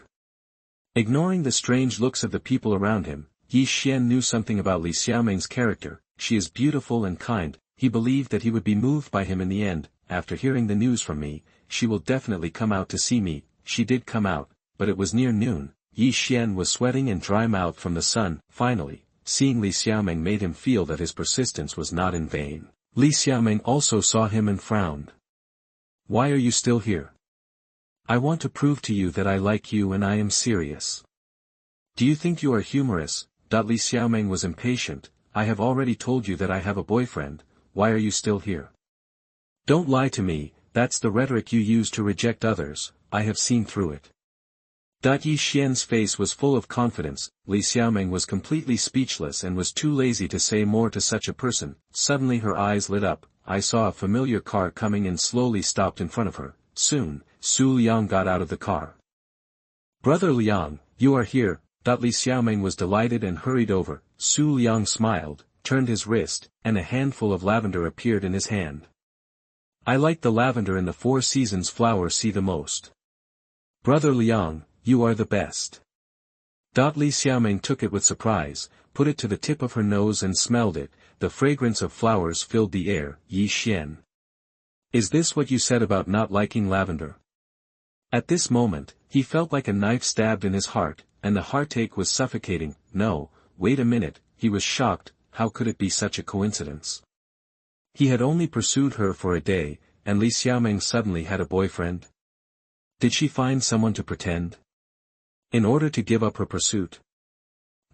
Ignoring the strange looks of the people around him, Yi Xian knew something about Li Xiaoming's character. She is beautiful and kind. He believed that he would be moved by him in the end. After hearing the news from me, she will definitely come out to see me. She did come out, but it was near noon. Yi Xian was sweating and dry-mouthed from the sun. Finally, seeing Li Xiaoming made him feel that his persistence was not in vain. Li Xiaoming also saw him and frowned. Why are you still here? I want to prove to you that I like you and I am serious. Do you think you are humorous? Li Xiaoming was impatient. I have already told you that I have a boyfriend. Why are you still here? Don't lie to me. That's the rhetoric you use to reject others. I have seen through it. Yi Xian's face was full of confidence. Li Xiaoming was completely speechless and was too lazy to say more to such a person. Suddenly her eyes lit up. I saw a familiar car coming and slowly stopped in front of her. Soon, Su Liang got out of the car. Brother Liang, you are here. Li Xiaoming was delighted and hurried over. Su Liang smiled, turned his wrist, and a handful of lavender appeared in his hand. I like the lavender in the Four Seasons flower see the most. Brother Liang, you are the best. Li Xiaoming took it with surprise, put it to the tip of her nose and smelled it. The fragrance of flowers filled the air. Yi Xian. Is this what you said about not liking lavender? At this moment, he felt like a knife stabbed in his heart, and the heartache was suffocating. No, wait a minute, he was shocked. How could it be such a coincidence? He had only pursued her for a day, and Li Xiaoming suddenly had a boyfriend? Did she find someone to pretend? In order to give up her pursuit?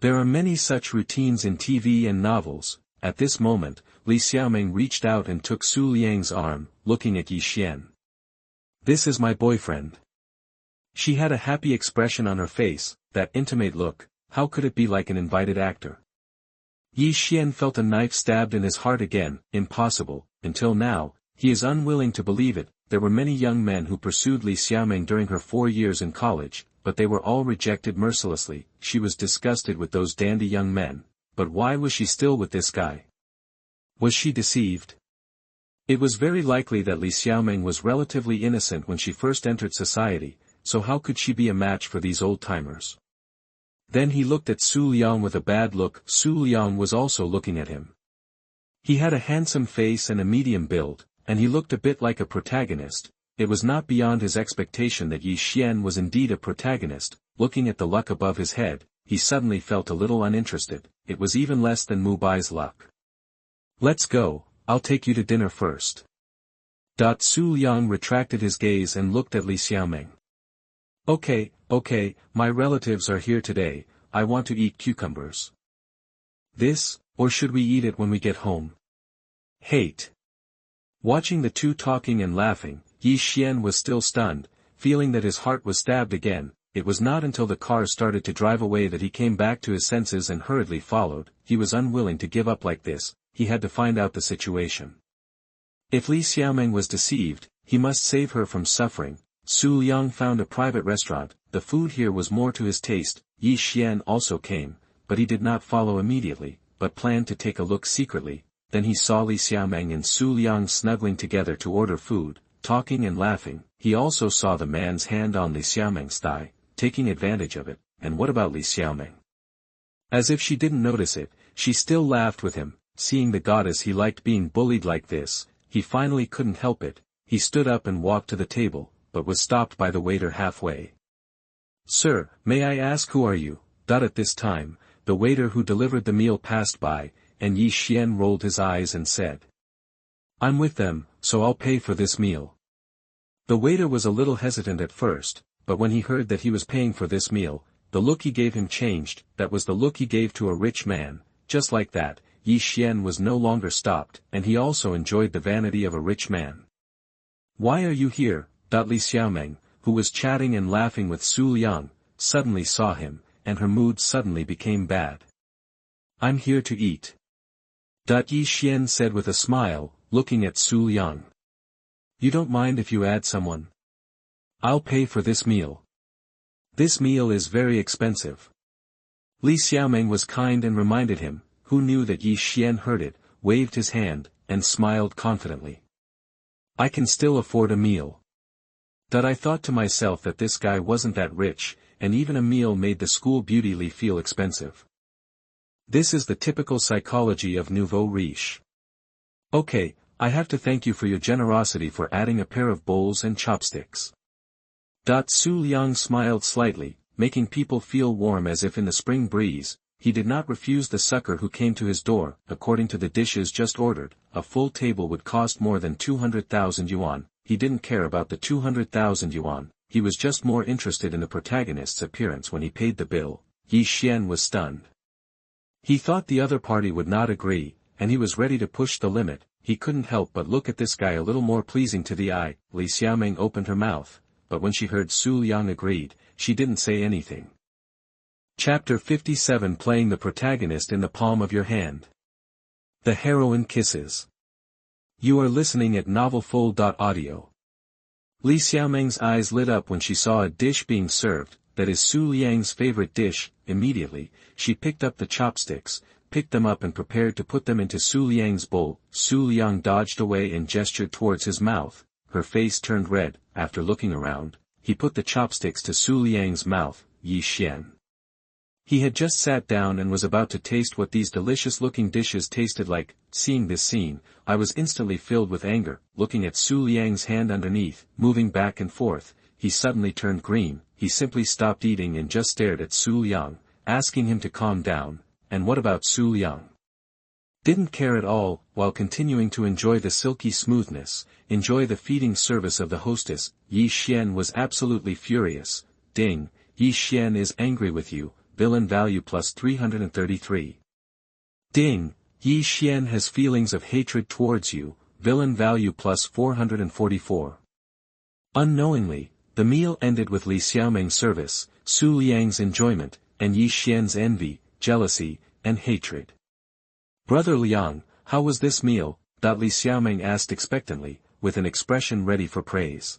There are many such routines in TV and novels. At this moment, Li Xiaoming reached out and took Su Liang's arm, looking at Yi Xian. This is my boyfriend. She had a happy expression on her face, that intimate look. How could it be like an invited actor? Yi Xian felt a knife stabbed in his heart again. Impossible. Until now, he is unwilling to believe it. There were many young men who pursued Li Xiaoming during her 4 years in college, but they were all rejected mercilessly. She was disgusted with those dandy young men. But why was she still with this guy? Was she deceived? It was very likely that Li Xiaoming was relatively innocent when she first entered society, so how could she be a match for these old-timers? Then he looked at Su Liang with a bad look. Su Liang was also looking at him. He had a handsome face and a medium build, and he looked a bit like a protagonist. It was not beyond his expectation that Yi Xian was indeed a protagonist. Looking at the luck above his head, he suddenly felt a little uninterested. It was even less than Mu Bai's luck. Let's go, I'll take you to dinner first. Su Liang retracted his gaze and looked at Li Xiaoming. Okay, my relatives are here today, I want to eat cucumbers. This, or should we eat it when we get home? Hate. Watching the two talking and laughing, Yi Xian was still stunned, feeling that his heart was stabbed again. It was not until the car started to drive away that he came back to his senses and hurriedly followed. He was unwilling to give up like this, he had to find out the situation. If Li Xiaoming was deceived, he must save her from suffering. Su Liang found a private restaurant. The food here was more to his taste. Yi Xian also came, but he did not follow immediately, but planned to take a look secretly. Then he saw Li Xiaoming and Su Liang snuggling together to order food, talking and laughing. He also saw the man's hand on Li Xiaoming's thigh, taking advantage of it. And what about Li Xiaoming? As if she didn't notice it, she still laughed with him. Seeing the goddess he liked being bullied like this, he finally couldn't help it. He stood up and walked to the table, but was stopped by the waiter halfway. Sir, may I ask who are you? At this time, the waiter who delivered the meal passed by, and Yi Xian rolled his eyes and said, I'm with them, so I'll pay for this meal. The waiter was a little hesitant at first, but when he heard that he was paying for this meal, the look he gave him changed. That was the look he gave to a rich man. Just like that, Yi Xian was no longer stopped, and he also enjoyed the vanity of a rich man. Why are you here? Li Xiaoming, who was chatting and laughing with Su Liang, suddenly saw him, and her mood suddenly became bad. I'm here to eat. Yi Xian said with a smile, looking at Su Liang. You don't mind if you add someone? I'll pay for this meal. This meal is very expensive. Li Xiaoming was kind and reminded him, who knew that Yi Xian heard it, waved his hand, and smiled confidently. I can still afford a meal. I thought to myself that this guy wasn't that rich, and even a meal made the school beauty Li feel expensive. This is the typical psychology of nouveau riche. Okay, I have to thank you for your generosity for adding a pair of bowls and chopsticks. Su Liang smiled slightly, making people feel warm as if in the spring breeze. He did not refuse the sucker who came to his door. According to the dishes just ordered, a full table would cost more than 200,000 yuan. He didn't care about the 200,000 yuan, he was just more interested in the protagonist's appearance when he paid the bill. Yi Xian was stunned. He thought the other party would not agree, and he was ready to push the limit. He couldn't help but look at this guy a little more pleasing to the eye. Li Xiaoming opened her mouth, but when she heard Su Liang agreed, she didn't say anything. Chapter 57 Playing the protagonist in the palm of your hand. The heroine kisses. You are listening at novelfull.audio. Li Xiaoming's eyes lit up when she saw a dish being served, that is Su Liang's favorite dish. Immediately, she picked up the chopsticks, picked them up and prepared to put them into Su Liang's bowl. Su Liang dodged away and gestured towards his mouth. Her face turned red. After looking around, he put the chopsticks to Su Liang's mouth. Yi Xian. He had just sat down and was about to taste what these delicious-looking dishes tasted like. Seeing this scene, I was instantly filled with anger. Looking at Su Liang's hand underneath, moving back and forth, he suddenly turned green. He simply stopped eating and just stared at Su Liang, asking him to calm down. And what about Su Liang? Didn't care at all, while continuing to enjoy the silky smoothness, enjoy the feeding service of the hostess. Yi Xian was absolutely furious. Ding, Yi Xian is angry with you. Villain value plus 333. Ding, Yi Xian has feelings of hatred towards you. Villain value plus 444. Unknowingly, The meal ended with Li Xiaoming's service, Su Liang's enjoyment, and Yi Xian's envy, jealousy, and hatred. "Brother Liang, how was this meal?" Li Xiaoming asked expectantly, with an expression ready for praise.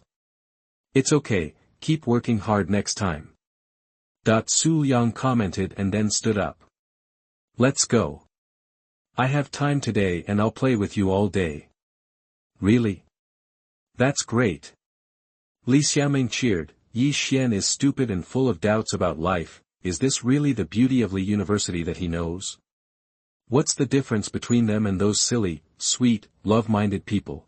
"It's okay, keep working hard next time." Su Liang commented and then stood up. "Let's go. I have time today and I'll play with you all day." "Really? That's great." Li Xiaoming cheered. Yi Xian is stupid and full of doubts about life. Is this really the beauty of Li University that he knows? What's the difference between them and those silly, sweet, love-minded people?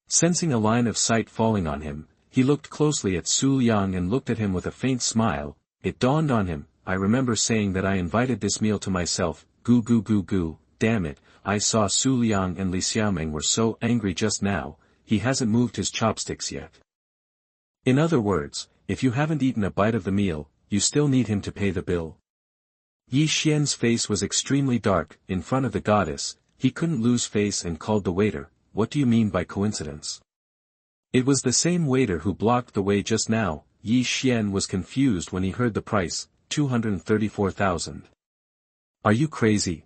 Sensing a line of sight falling on him, he looked closely at Su Liang and looked at him with a faint smile. It dawned on him, I remember saying that I invited this meal to myself. Goo goo goo goo, damn it, I saw Su Liang and Li Xiaoming were so angry just now, he hasn't moved his chopsticks yet. In other words, if you haven't eaten a bite of the meal, you still need him to pay the bill. Yi Xian's face was extremely dark. In front of the goddess, he couldn't lose face and called the waiter. "What do you mean by coincidence?" It was the same waiter who blocked the way just now. Yi Xian was confused when he heard the price, 234,000. Are you crazy?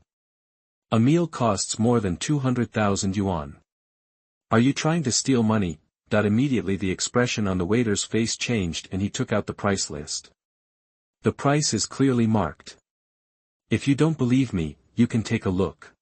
A meal costs more than 200,000 yuan. Are you trying to steal money? Immediately the expression on the waiter's face changed and he took out the price list. The price is clearly marked. If you don't believe me, you can take a look.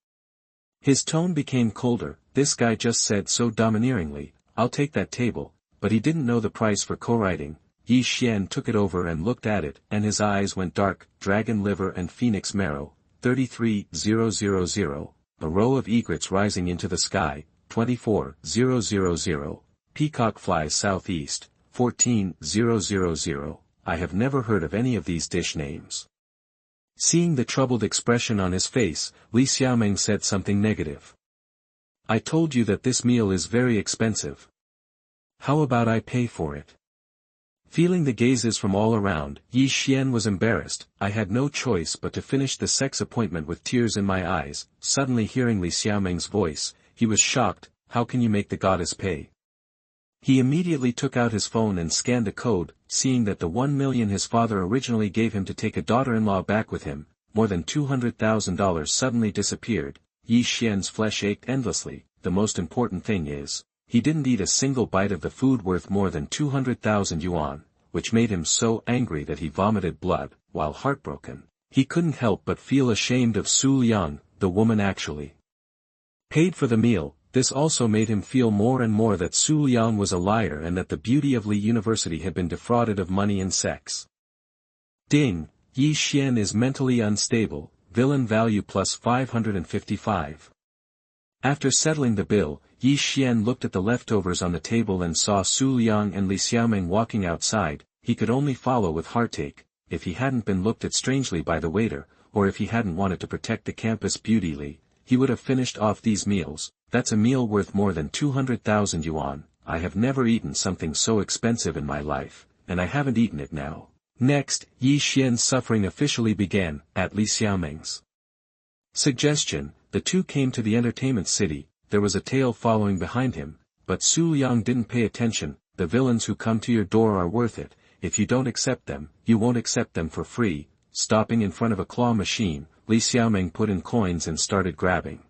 His tone became colder. This guy just said so domineeringly, "I'll take that table," but he didn't know the price for co-writing. Yi Xian took it over and looked at it, and his eyes went dark. Dragon liver and phoenix marrow, 33,000, a row of egrets rising into the sky, 24,000, peacock flies southeast, 14,000. I have never heard of any of these dish names. Seeing the troubled expression on his face, Li Xiaoming said something negative. "I told you that this meal is very expensive. How about I pay for it?" Feeling the gazes from all around, Yi Xian was embarrassed. "I had no choice but to finish the sex appointment with tears in my eyes." Suddenly hearing Li Xiaoming's voice, he was shocked. "How can you make the goddess pay?" He immediately took out his phone and scanned a code, seeing that the 1 million his father originally gave him to take a daughter-in-law back with him, more than $200,000 suddenly disappeared. Yi Xian's flesh ached endlessly. The most important thing is, he didn't eat a single bite of the food worth more than 200,000 yuan, which made him so angry that he vomited blood. While heartbroken, he couldn't help but feel ashamed of Su Liang. The woman actually paid for the meal. This also made him feel more and more that Su Liang was a liar and that the beauty of Li University had been defrauded of money and sex. Ding, Yi Xian is mentally unstable, villain value plus 555. After settling the bill, Yi Xian looked at the leftovers on the table and saw Su Liang and Li Xiaoming walking outside. He could only follow with heartache. If he hadn't been looked at strangely by the waiter, or if he hadn't wanted to protect the campus beauty Li, he would have finished off these meals. That's a meal worth more than 200,000 yuan. I have never eaten something so expensive in my life, and I haven't eaten it now. Next, Yi Xian's suffering officially began. At Li Xiaoming's suggestion, the two came to the entertainment city. There was a tail following behind him, but Su Liang didn't pay attention. The villains who come to your door are worth it. If you don't accept them, you won't accept them for free. Stopping in front of a claw machine, Li Xiaoming put in coins and started grabbing.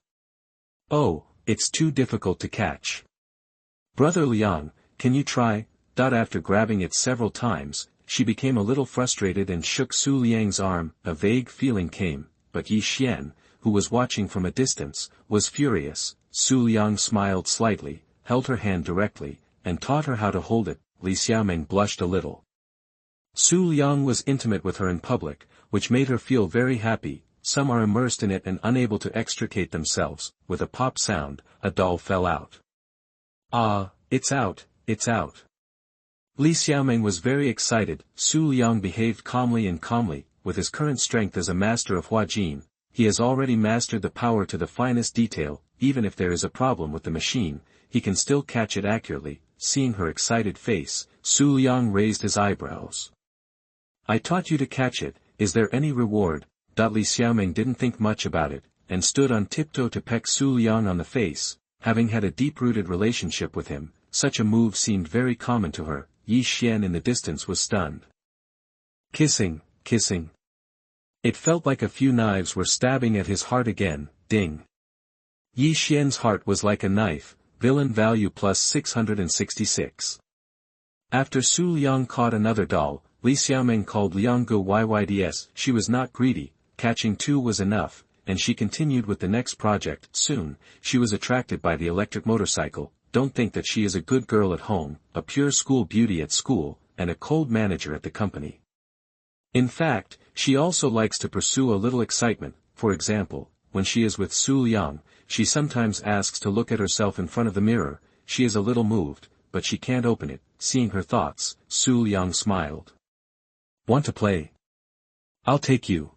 "Oh, it's too difficult to catch. Brother Liang, can you try?" After grabbing it several times, she became a little frustrated and shook Su Liang's arm. A vague feeling came, but Yi Xian, who was watching from a distance, was furious. Su Liang smiled slightly, held her hand directly, and taught her how to hold it. Li Xiaoming blushed a little. Su Liang was intimate with her in public, which made her feel very happy. Some are immersed in it and unable to extricate themselves. With a pop sound, a doll fell out. "Ah, it's out, it's out." Li Xiaoming was very excited. Su Liang behaved calmly. With his current strength as a master of Huajin, he has already mastered the power to the finest detail. Even if there is a problem with the machine, he can still catch it accurately. Seeing her excited face, Su Liang raised his eyebrows. "I taught you to catch it, is there any reward?" Li Xiaoming didn't think much about it, and stood on tiptoe to peck Su Liang on the face. Having had a deep-rooted relationship with him, such a move seemed very common to her. Yi Xian in the distance was stunned. Kissing, kissing. It felt like a few knives were stabbing at his heart again, ding. Yi Xian's heart was like a knife, villain value plus 666. After Su Liang caught another doll, Li Xiaoming called Liang go Yyds. She was not greedy, catching 2 was enough, and she continued with the next project. Soon, she was attracted by the electric motorcycle. Don't think that she is a good girl at home, a pure school beauty at school, and a cold manager at the company. In fact, she also likes to pursue a little excitement. For example, when she is with Su Liang, she sometimes asks to look at herself in front of the mirror. She is a little moved, but she can't open it. Seeing her thoughts, Su Liang smiled. Want to play? I'll take you.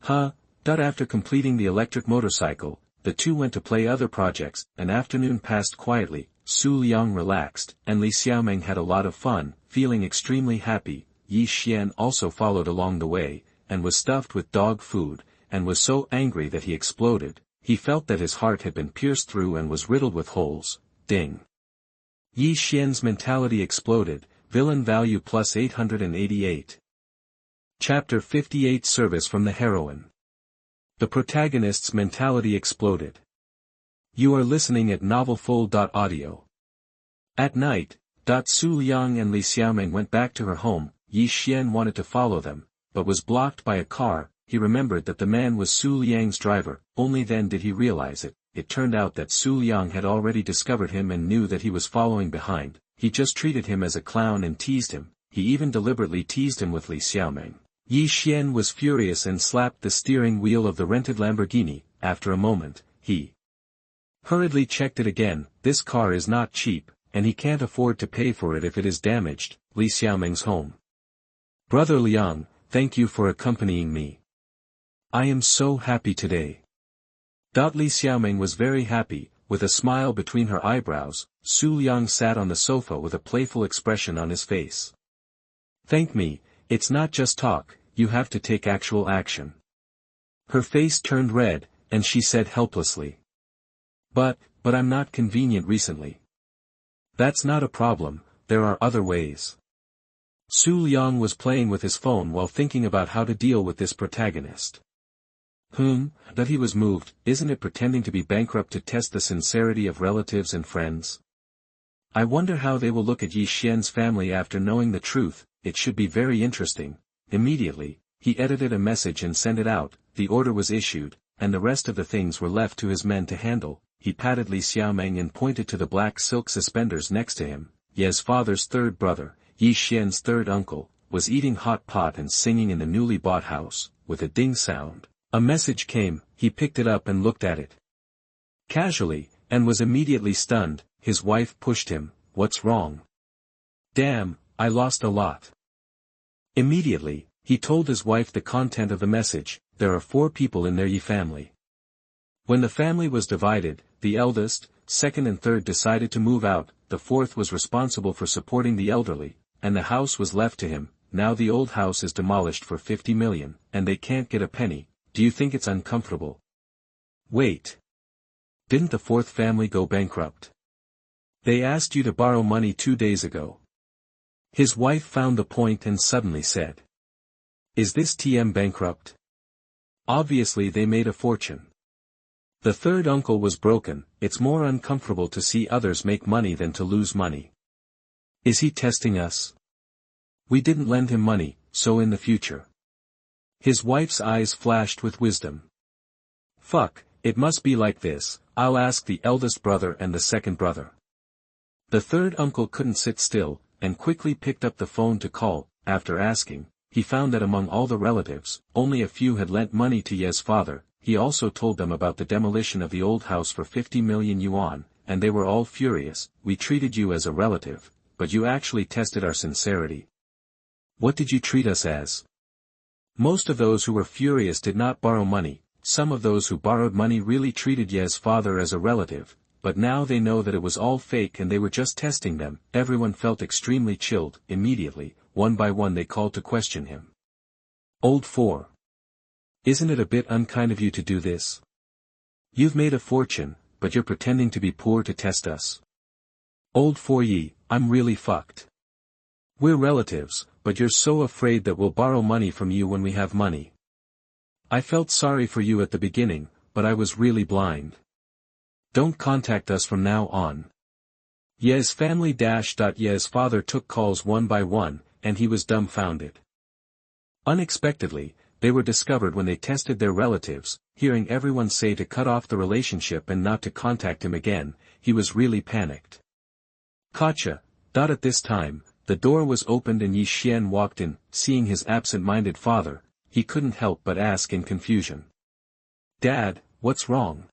Huh? After completing the electric motorcycle, the two went to play other projects. An afternoon passed quietly. Su Liang relaxed, and Li Xiaoming had a lot of fun, feeling extremely happy. Yi Xian also followed along the way, and was stuffed with dog food, and was so angry that he exploded. He felt that his heart had been pierced through and was riddled with holes. Ding. Yi Xian's mentality exploded, villain value plus 888. Chapter 58 Service from the Heroine. The protagonist's mentality exploded. You are listening at novelfull.audio. At night, Su Liang and Li Xiaoming went back to her home. Yi Xian wanted to follow them, but was blocked by a car. He remembered that the man was Su Liang's driver. Only then did he realize it. It turned out that Su Liang had already discovered him and knew that he was following behind. He just treated him as a clown and teased him. He even deliberately teased him with Li Xiaoming. Yi Xian was furious and slapped the steering wheel of the rented Lamborghini. After a moment, he hurriedly checked it again. This car is not cheap, and he can't afford to pay for it if it is damaged. Li Xiaoming's home. Brother Liang, thank you for accompanying me. I am so happy today. Li Xiaoming was very happy. With a smile between her eyebrows, Su Liang sat on the sofa with a playful expression on his face. Thank me, it's not just talk, you have to take actual action. Her face turned red, and she said helplessly. But I'm not convenient recently. That's not a problem, there are other ways. Su Liang was playing with his phone while thinking about how to deal with this protagonist. That he was moved. Isn't it pretending to be bankrupt to test the sincerity of relatives and friends? I wonder how they will look at Yi Xian's family after knowing the truth. It should be very interesting. Immediately, he edited a message and sent it out. The order was issued, and the rest of the things were left to his men to handle. He patted Li Xiaoming and pointed to the black silk suspenders next to him. Ye's father's third brother, Yi Xian's third uncle, was eating hot pot and singing in the newly bought house, with a ding sound. A message came. He picked it up and looked at it casually, and was immediately stunned. His wife pushed him. What's wrong? Damn, I lost a lot. Immediately, he told his wife the content of the message. There are 4 people in their Yi family. When the family was divided, the eldest, second and third decided to move out. The fourth was responsible for supporting the elderly, and the house was left to him. Now the old house is demolished for 50 million, and they can't get a penny. Do you think it's uncomfortable? Wait. Didn't the fourth family go bankrupt? They asked you to borrow money 2 days ago. His wife found the point and suddenly said. Is this TM bankrupt? Obviously they made a fortune. The third uncle was broken. It's more uncomfortable to see others make money than to lose money. Is he testing us? We didn't lend him money, so in the future. His wife's eyes flashed with wisdom. Fuck, it must be like this. I'll ask the eldest brother and the second brother. The third uncle couldn't sit still, and quickly picked up the phone to call. After asking, he found that among all the relatives, only a few had lent money to Ye's father. He also told them about the demolition of the old house for 50 million yuan, and they were all furious. We treated you as a relative, but you actually tested our sincerity. What did you treat us as? Most of those who were furious did not borrow money. Some of those who borrowed money really treated Ye's father as a relative, but now they know that it was all fake and they were just testing them. Everyone felt extremely chilled. Immediately, one by one they called to question him. Old 4. Isn't it a bit unkind of you to do this? You've made a fortune, but you're pretending to be poor to test us. Old 4 Yi, I'm really fucked. We're relatives, but you're so afraid that we'll borrow money from you when we have money. I felt sorry for you at the beginning, but I was really blind. Don't contact us from now on. Ye's family Ye's father took calls one by one, and he was dumbfounded. Unexpectedly, they were discovered when they tested their relatives, hearing everyone say to cut off the relationship and not to contact him again. He was really panicked. Gotcha. At this time, the door was opened and Yi Xian walked in. Seeing his absent-minded father, he couldn't help but ask in confusion. Dad, what's wrong?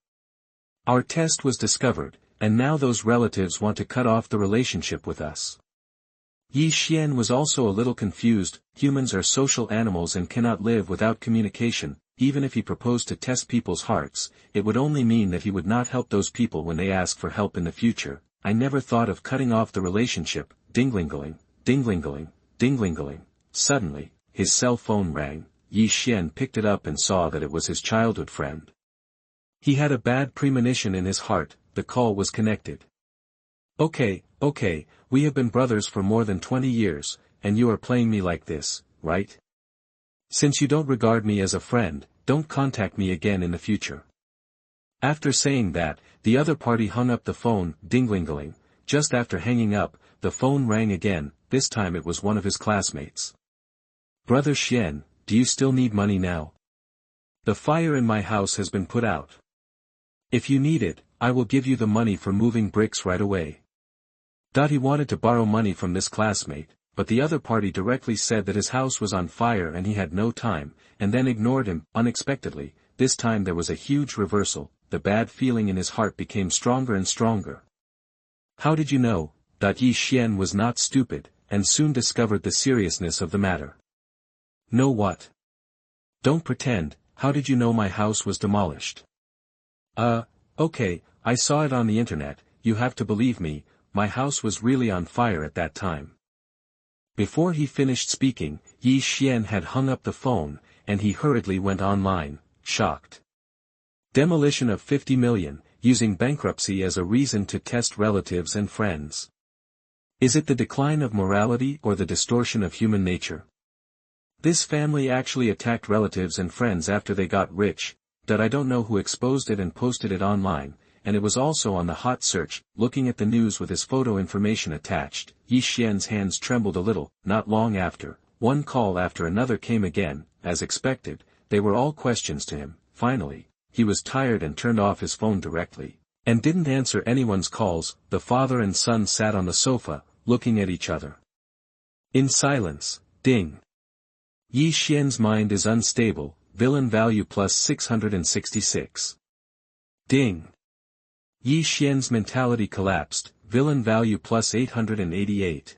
Our test was discovered, and now those relatives want to cut off the relationship with us. Yi Xian was also a little confused. Humans are social animals and cannot live without communication. Even if he proposed to test people's hearts, it would only mean that he would not help those people when they ask for help in the future. I never thought of cutting off the relationship. Dinglingaling, dinglingaling, dinglingaling. Suddenly, his cell phone rang. Yi Xian picked it up and saw that it was his childhood friend. He had a bad premonition in his heart. The call was connected. Okay, we have been brothers for more than 20 years, and you are playing me like this, right? Since you don't regard me as a friend, don't contact me again in the future. After saying that, the other party hung up the phone. Dinglingaling. Just after hanging up, the phone rang again. This time it was one of his classmates. Brother Xian, do you still need money now? The fire in my house has been put out. If you need it, I will give you the money for moving bricks right away. He wanted to borrow money from this classmate, but the other party directly said that his house was on fire and he had no time, and then ignored him. Unexpectedly, this time there was a huge reversal. The bad feeling in his heart became stronger and stronger. How did you know? Yi Xian was not stupid, and soon discovered the seriousness of the matter. Know what? Don't pretend. How did you know my house was demolished? Okay, I saw it on the internet. You have to believe me, my house was really on fire at that time. Before he finished speaking, Yi Xian had hung up the phone, and he hurriedly went online, shocked. Demolition of 50 million, using bankruptcy as a reason to test relatives and friends. Is it the decline of morality or the distortion of human nature? This family actually attacked relatives and friends after they got rich. I don't know who exposed it and posted it online, and it was also on the hot search. Looking at the news with his photo information attached, Yi Xian's hands trembled a little. Not long after, one call after another came again. As expected, they were all questions to him. Finally, he was tired and turned off his phone directly, and didn't answer anyone's calls. The father and son sat on the sofa, looking at each other. In silence. Ding. Yi Xian's mind is unstable. Villain value plus 666. Ding. Yi Xian's mentality collapsed. Villain value plus 888.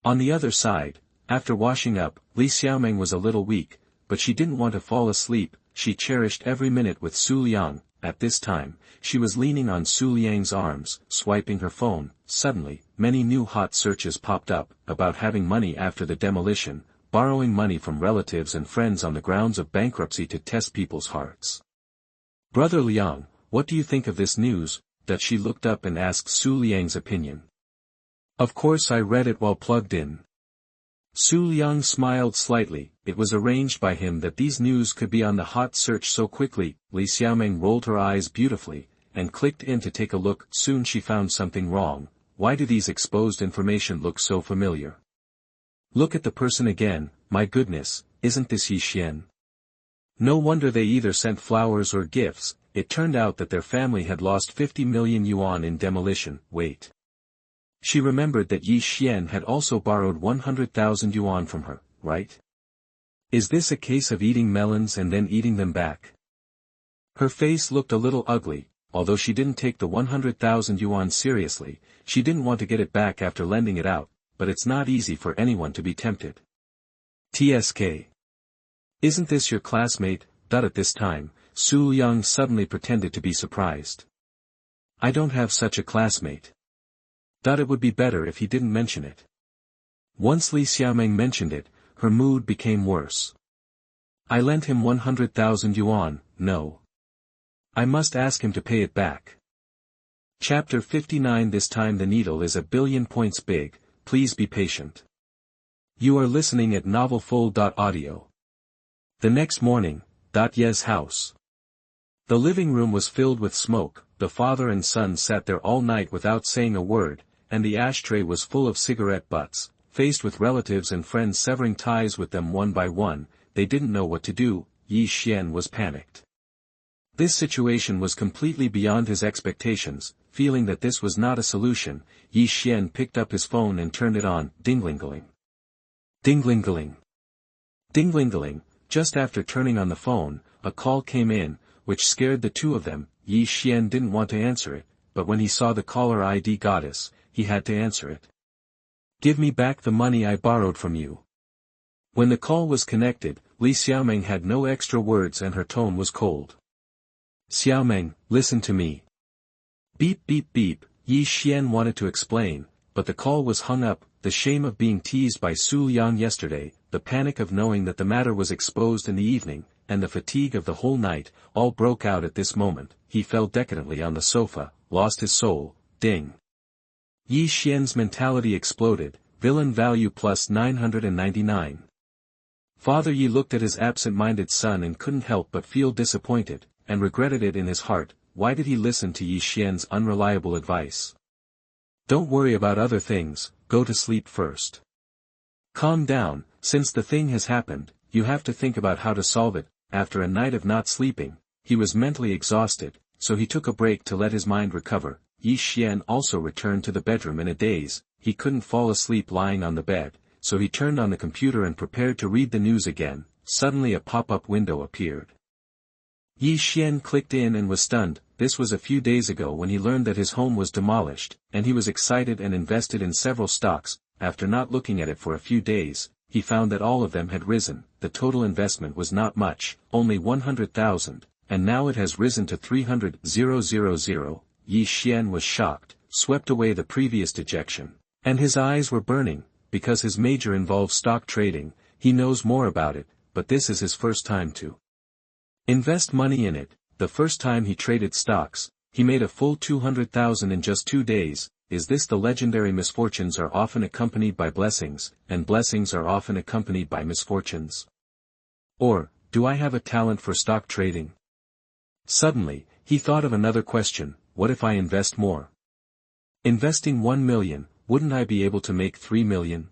On the other side, after washing up, Li Xiaomeng was a little weak, but she didn't want to fall asleep. She cherished every minute with Su Liang. At this time, she was leaning on Su Liang's arms, swiping her phone. Suddenly, many new hot searches popped up, about having money after the demolition, borrowing money from relatives and friends on the grounds of bankruptcy to test people's hearts. Brother Liang, what do you think of this news? She looked up and asked Su Liang's opinion. Of course I read it while plugged in. Su Liang smiled slightly. It was arranged by him that these news could be on the hot search so quickly. Li Xiaomeng rolled her eyes beautifully, and clicked in to take a look. Soon she found something wrong. Why do these exposed information look so familiar? Look at the person again. My goodness, isn't this Yi Xian? No wonder they either sent flowers or gifts. It turned out that their family had lost 50 million yuan in demolition. Wait. She remembered that Yi Xian had also borrowed 100,000 yuan from her, right? Is this a case of eating melons and then eating them back? Her face looked a little ugly. Although she didn't take the 100,000 yuan seriously, she didn't want to get it back after lending it out. But it's not easy for anyone to be tempted. TSK. Isn't this your classmate? At this time, Su Liang suddenly pretended to be surprised. I don't have such a classmate. It would be better if he didn't mention it. Once Li Xiaomeng mentioned it, her mood became worse. I lent him 100,000 yuan. No. I must ask him to pay it back. Chapter 59. This time the needle is a billion points big. Please be patient. You are listening at novelfull.audio. The next morning, Ye's house. The living room was filled with smoke, the father and son sat there all night without saying a word, and the ashtray was full of cigarette butts. Faced with relatives and friends severing ties with them one by one, they didn't know what to do. Yi Xian was panicked. This situation was completely beyond his expectations. Feeling that this was not a solution, Yi Xian picked up his phone and turned it on. Ding-ling-ling. Ding-ling-ling. Ding-ling-ling. Just after turning on the phone, a call came in, which scared the two of them. Yi Xian didn't want to answer it, but when he saw the caller ID goddess, he had to answer it. Give me back the money I borrowed from you. When the call was connected, Li Xiaomeng had no extra words and her tone was cold. Xiaomeng, listen to me. Beep beep beep. Yi Xian wanted to explain, but the call was hung up. The shame of being teased by Su Liang yesterday, the panic of knowing that the matter was exposed in the evening, and the fatigue of the whole night, all broke out at this moment. He fell decadently on the sofa, lost his soul. Ding. Yi Xian's mentality exploded. Villain value plus 999. Father Yi looked at his absent-minded son and couldn't help but feel disappointed, and regretted it in his heart. Why did he listen to Yi Xian's unreliable advice? Don't worry about other things, go to sleep first. Calm down, since the thing has happened, you have to think about how to solve it. After a night of not sleeping, he was mentally exhausted, so he took a break to let his mind recover. Yi Xian also returned to the bedroom in a daze. He couldn't fall asleep lying on the bed, so he turned on the computer and prepared to read the news again. Suddenly a pop-up window appeared. Yi Xian clicked in and was stunned. This was a few days ago when he learned that his home was demolished, and he was excited and invested in several stocks. After not looking at it for a few days, he found that all of them had risen. The total investment was not much, only 100,000, and now it has risen to 300,000. Yi Xian was shocked, swept away the previous dejection, and his eyes were burning, because his major involves stock trading. He knows more about it, but this is his first time to invest money in it. The first time he traded stocks, he made a full 200,000 in just 2 days. Is this the legendary misfortunes are often accompanied by blessings, and blessings are often accompanied by misfortunes? Or, do I have a talent for stock trading? Suddenly, he thought of another question. What if I invest more? Investing 1 million, wouldn't I be able to make 3 million?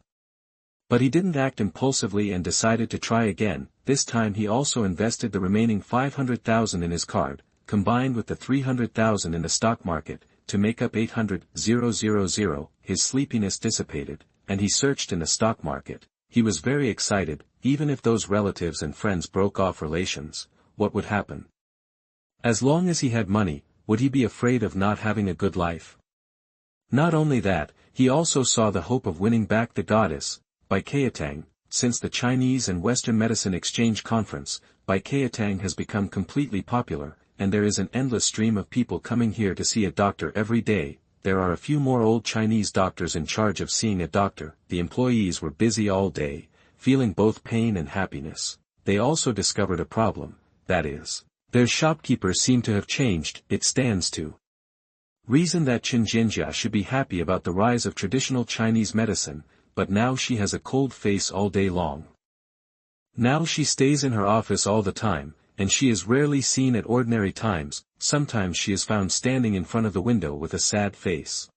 But he didn't act impulsively and decided to try again. This time he also invested the remaining 500,000 in his card, combined with the 300,000 in the stock market, to make up 800,000. His sleepiness dissipated, and he searched in the stock market. He was very excited. Even if those relatives and friends broke off relations, what would happen? As long as he had money, would he be afraid of not having a good life? Not only that, he also saw the hope of winning back the goddess. Bankrupt. Since the Chinese and Western Medicine Exchange Conference, Bankrupt has become completely popular, and there is an endless stream of people coming here to see a doctor every day. There are a few more old Chinese doctors in charge of seeing a doctor. The employees were busy all day, feeling both pain and happiness. They also discovered a problem, that is, their shopkeepers seem to have changed. It stands to reason that Chen Jinjia should be happy about the rise of traditional Chinese medicine, but now she has a cold face all day long. Now she stays in her office all the time, and she is rarely seen at ordinary times. Sometimes she is found standing in front of the window with a sad face.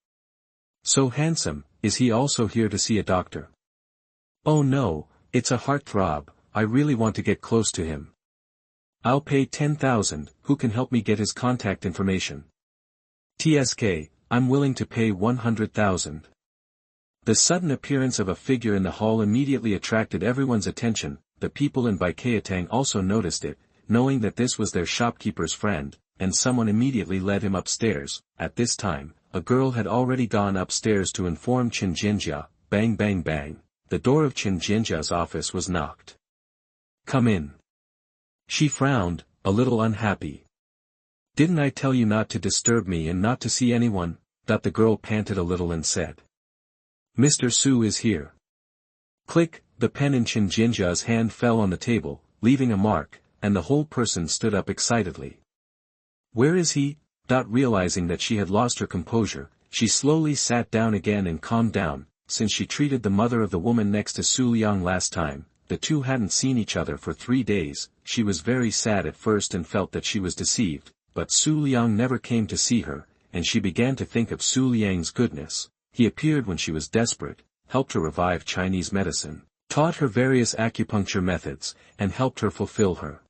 So handsome. Is he also here to see a doctor? Oh no, it's a heartthrob. I really want to get close to him. I'll pay 10,000, who can help me get his contact information? TSK, I'm willing to pay 100,000. The sudden appearance of a figure in the hall immediately attracted everyone's attention. The people in Bankrupt also noticed it, knowing that this was their shopkeeper's friend, and someone immediately led him upstairs. At this time, a girl had already gone upstairs to inform Chen Jinjia. Bang bang bang. The door of Chen Jinjia's office was knocked. Come in. She frowned, a little unhappy. Didn't I tell you not to disturb me and not to see anyone? The girl panted a little and said. Mr. Su is here. Click, the pen in Chen Jinjia's hand fell on the table, leaving a mark, and the whole person stood up excitedly. Where is he? Realizing that she had lost her composure, she slowly sat down again and calmed down. since she treated the mother of the woman next to Su Liang last time, the two hadn't seen each other for 3 days. She was very sad at first and felt that she was deceived, but Su Liang never came to see her, and she began to think of Su Liang's goodness. He appeared when she was desperate, helped her revive Chinese medicine, taught her various acupuncture methods, and helped her fulfill her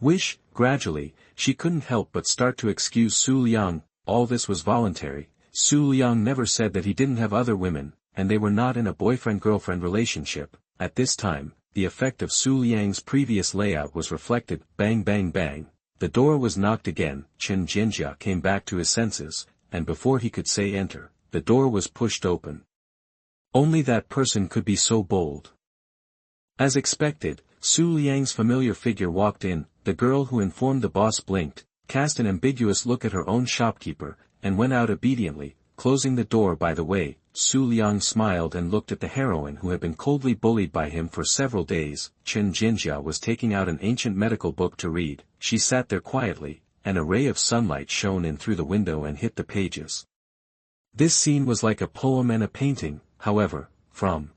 wish. Gradually, she couldn't help but start to excuse Su Liang. All this was voluntary. Su Liang never said that he didn't have other women, and they were not in a boyfriend-girlfriend relationship. At this time, the effect of Su Liang's previous layout was reflected. Bang bang bang. The door was knocked again. Chen Jinjia came back to his senses, and before he could say enter, the door was pushed open. Only that person could be so bold. As expected, Su Liang's familiar figure walked in. The girl who informed the boss blinked, cast an ambiguous look at her own shopkeeper, and went out obediently, closing the door. By the way, Su Liang smiled and looked at the heroine who had been coldly bullied by him for several days. Chen Jinjia was taking out an ancient medical book to read. She sat there quietly, and a ray of sunlight shone in through the window and hit the pages. This scene was like a poem and a painting. However, from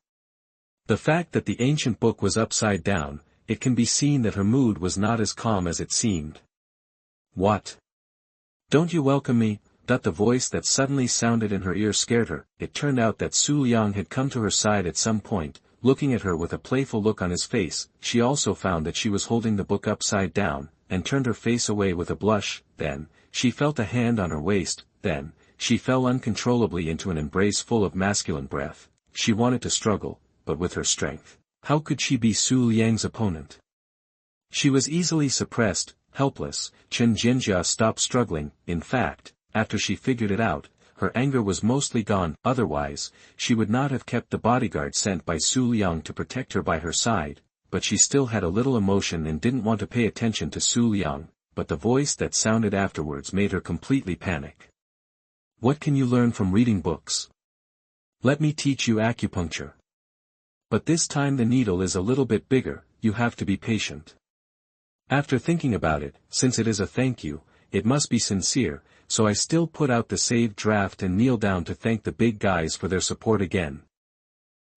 the fact that the ancient book was upside down, it can be seen that her mood was not as calm as it seemed. What? Don't you welcome me? The voice that suddenly sounded in her ear scared her. It turned out that Su Liang had come to her side at some point, looking at her with a playful look on his face. She also found that she was holding the book upside down, and turned her face away with a blush. Then, she felt a hand on her waist. Then, she fell uncontrollably into an embrace full of masculine breath. She wanted to struggle, but with her strength, how could she be Su Liang's opponent? She was easily suppressed, helpless. Chen Jinjia stopped struggling. In fact, after she figured it out, her anger was mostly gone. Otherwise, she would not have kept the bodyguard sent by Su Liang to protect her by her side, but she still had a little emotion and didn't want to pay attention to Su Liang, but the voice that sounded afterwards made her completely panic. What can you learn from reading books? Let me teach you acupuncture. But this time the needle is a little bit bigger. You have to be patient. After thinking about it, since it is a thank you, it must be sincere, so I still put out the saved draft and kneel down to thank the big guys for their support again.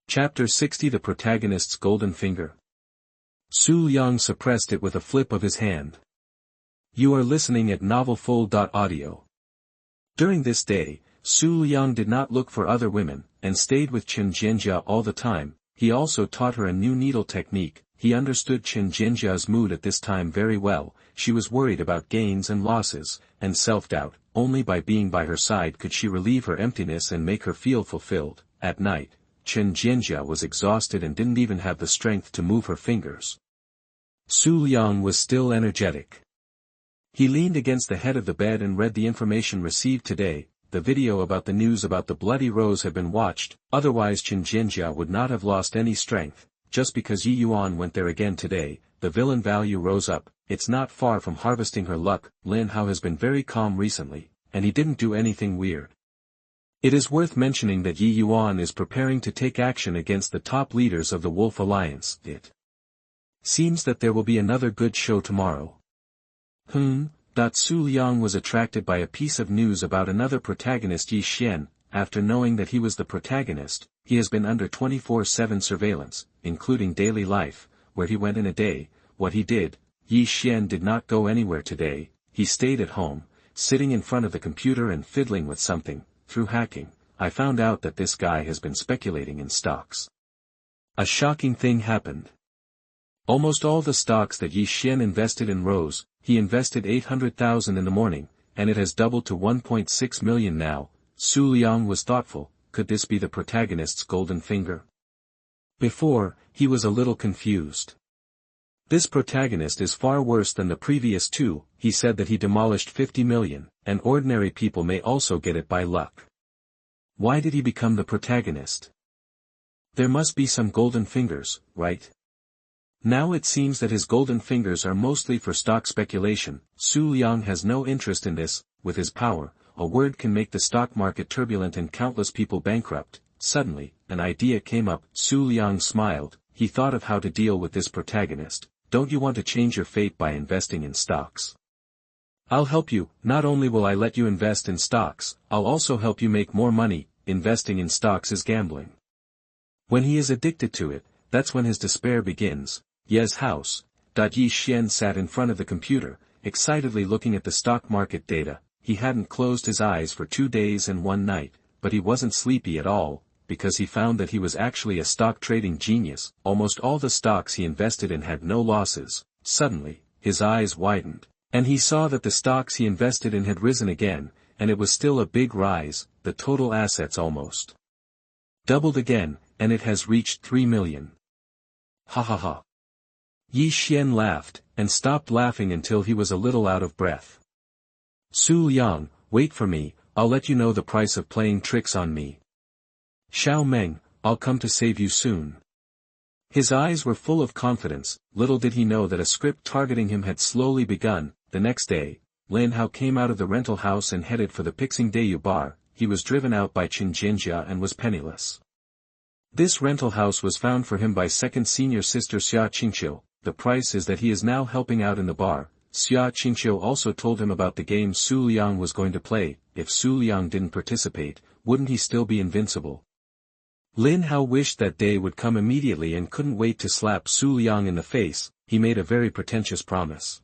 Chapter 60. The Protagonist's Golden Finger. Su Liang suppressed it with a flip of his hand. You are listening at novelfull.audio. During this day, Su Liang did not look for other women, and stayed with Chen Jinjia all the time. He also taught her a new needle technique. He understood Chen Jinjia's mood at this time very well. She was worried about gains and losses, and self-doubt. Only by being by her side could she relieve her emptiness and make her feel fulfilled. At night, Chen Jinjia was exhausted and didn't even have the strength to move her fingers. Su Liang was still energetic. He leaned against the head of the bed and read the information received today. The video about the news about the Bloody Rose had been watched. Otherwise Chen Jinjia would not have lost any strength. Just because Yi Yuan went there again today, the villain value rose up. It's not far from harvesting her luck. Lin Hao has been very calm recently, and he didn't do anything weird. It is worth mentioning that Yi Yuan is preparing to take action against the top leaders of the Wolf Alliance. It seems that there will be another good show tomorrow. Su Liang was attracted by a piece of news about another protagonist, Yi Xian. After knowing that he was the protagonist, he has been under 24/7 surveillance, including daily life, where he went in a day, what he did. Yi Xian did not go anywhere today. He stayed at home, sitting in front of the computer and fiddling with something. Through hacking, I found out that this guy has been speculating in stocks. A shocking thing happened. Almost all the stocks that Yi Xian invested in rose. He invested 800,000 in the morning, and it has doubled to 1.6 million now. Su Liang was thoughtful. Could this be the protagonist's golden finger? Before, he was a little confused. This protagonist is far worse than the previous two. He said that he demolished 50 million, and ordinary people may also get it by luck. Why did he become the protagonist? There must be some golden fingers, right? Now it seems that his golden fingers are mostly for stock speculation. Su Liang has no interest in this. With his power, a word can make the stock market turbulent and countless people bankrupt. Suddenly, an idea came up. Su Liang smiled. He thought of how to deal with this protagonist. Don't you want to change your fate by investing in stocks? I'll help you. Not only will I let you invest in stocks, I'll also help you make more money. Investing in stocks is gambling. When he is addicted to it, that's when his despair begins. Ye's house. Yi Xian sat in front of the computer, excitedly looking at the stock market data. He hadn't closed his eyes for 2 days and 1 night, but he wasn't sleepy at all, because he found that he was actually a stock trading genius. Almost all the stocks he invested in had no losses. Suddenly, his eyes widened, and he saw that the stocks he invested in had risen again, and it was still a big rise. The total assets almost doubled again, and it has reached 3 million. Ha ha ha. Yi Xian laughed, and stopped laughing until he was a little out of breath. Su Liang, wait for me, I'll let you know the price of playing tricks on me. Xiao Meng, I'll come to save you soon. His eyes were full of confidence. Little did he know that a script targeting him had slowly begun. The next day, Lin Hao came out of the rental house and headed for the Pixing Dayu bar. He was driven out by Qin Jianjia and was penniless. This rental house was found for him by second senior sister Xia Qingqiu. The price is that he is now helping out in the bar. Xia Qingqiu also told him about the game Su Liang was going to play. If Su Liang didn't participate, wouldn't he still be invincible? Lin Hao wished that day would come immediately and couldn't wait to slap Su Liang in the face. He made a very pretentious promise.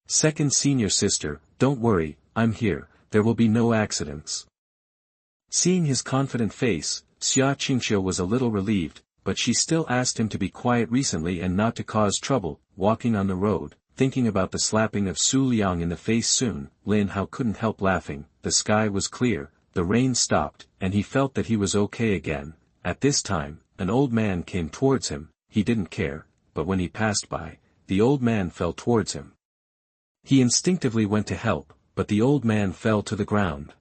Second senior sister, don't worry, I'm here, there will be no accidents. Seeing his confident face, Xia Qingqiu was a little relieved, but she still asked him to be quiet recently and not to cause trouble. Walking on the road, thinking about the slapping of Su Liang in the face soon, Lin Hao couldn't help laughing. The sky was clear, the rain stopped, and he felt that he was okay again. At this time, an old man came towards him. He didn't care, but when he passed by, the old man fell towards him. He instinctively went to help, but the old man fell to the ground.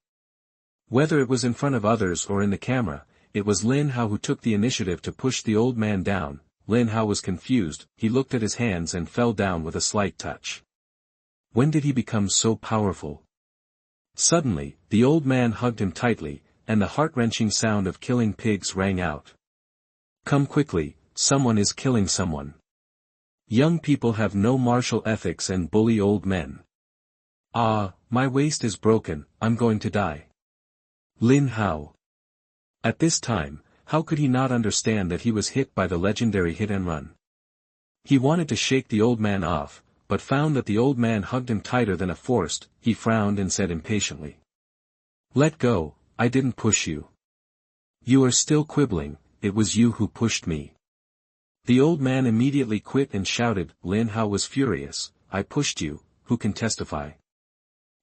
Whether it was in front of others or in the camera, it was Lin Hao who took the initiative to push the old man down. Lin Hao was confused. He looked at his hands and fell down with a slight touch. When did he become so powerful? Suddenly, the old man hugged him tightly, and the heart-wrenching sound of killing pigs rang out. Come quickly, someone is killing someone. Young people have no martial ethics and bully old men. Ah, my waist is broken, I'm going to die. Lin Hao. At this time, how could he not understand that he was hit by the legendary hit and run? He wanted to shake the old man off, but found that the old man hugged him tighter than a forced. He frowned and said impatiently. Let go, I didn't push you. You are still quibbling, it was you who pushed me. The old man immediately quit and shouted. Lin Hao was furious. I pushed you, who can testify?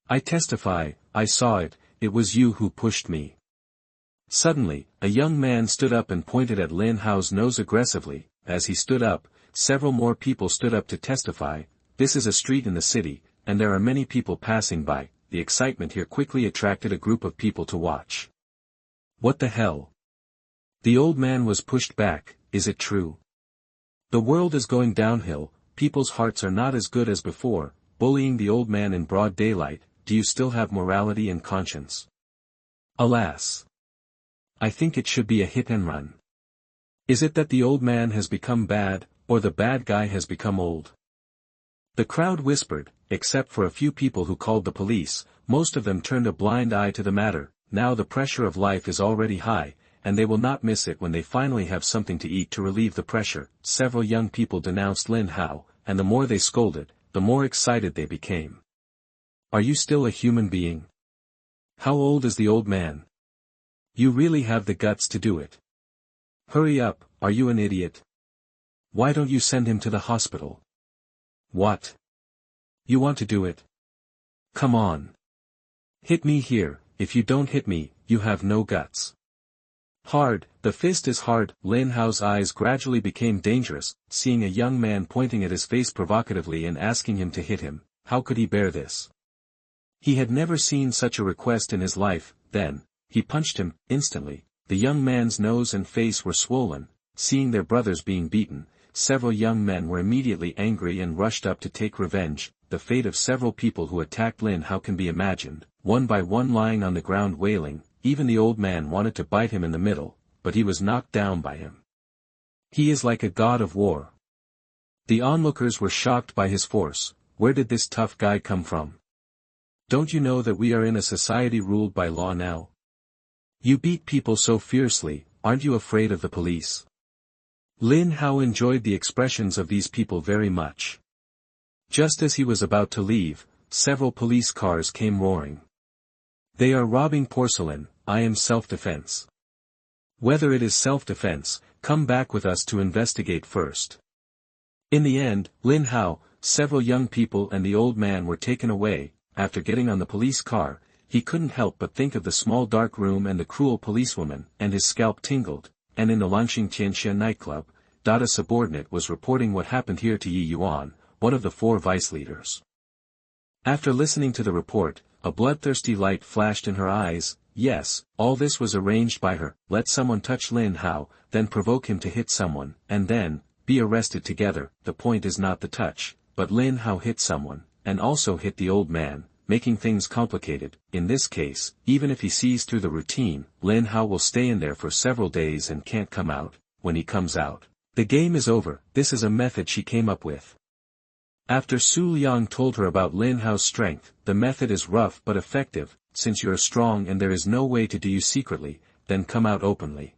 I testify, I saw it, it was you who pushed me. Suddenly, a young man stood up and pointed at Lin Hao's nose aggressively. As he stood up, several more people stood up to testify. This is a street in the city, and there are many people passing by. The excitement here quickly attracted a group of people to watch. What the hell? The old man was pushed back. Is it true? The world is going downhill, people's hearts are not as good as before. Bullying the old man in broad daylight. Do you still have morality and conscience? Alas. I think it should be a hit and run. Is it that the old man has become bad, or the bad guy has become old? The crowd whispered, except for a few people who called the police. Most of them turned a blind eye to the matter. Now the pressure of life is already high, and they will not miss it when they finally have something to eat to relieve the pressure. Several young people denounced Lin Hao, and the more they scolded, the more excited they became. Are you still a human being? How old is the old man? You really have the guts to do it. Hurry up, are you an idiot? Why don't you send him to the hospital? What? You want to do it? Come on. Hit me here. If you don't hit me, you have no guts. Hard, the fist is hard. Lin Hao's eyes gradually became dangerous, seeing a young man pointing at his face provocatively and asking him to hit him. How could he bear this? He had never seen such a request in his life. Then, he punched him. Instantly, the young man's nose and face were swollen. Seeing their brothers being beaten, several young men were immediately angry and rushed up to take revenge. The fate of several people who attacked Lin Hao can be imagined, one by one lying on the ground wailing. Even the old man wanted to bite him in the middle, but he was knocked down by him. He is like a god of war. The onlookers were shocked by his force. Where did this tough guy come from? Don't you know that we are in a society ruled by law now? You beat people so fiercely, aren't you afraid of the police? Lin Hao enjoyed the expressions of these people very much. Just as he was about to leave, several police cars came roaring. They are robbing porcelain, I am self-defense. Whether it is self-defense, come back with us to investigate first. In the end, Lin Hao, several young people and the old man were taken away. After getting on the police car, he couldn't help but think of the small dark room and the cruel policewoman, and his scalp tingled, and in the Lanxing Tianxia nightclub, a subordinate was reporting what happened here to Yi Yuan, one of the 4 vice leaders. After listening to the report, a bloodthirsty light flashed in her eyes. Yes, all this was arranged by her. Let someone touch Lin Hao, then provoke him to hit someone, and then, be arrested together. The point is not the touch, but Lin Hao hit someone, and also hit the old man, making things complicated. In this case, even if he sees through the routine, Lin Hao will stay in there for several days and can't come out. When he comes out, the game is over. This is a method she came up with. After Su Liang told her about Lin Hao's strength, the method is rough but effective. Since you are strong and there is no way to do you secretly, then come out openly.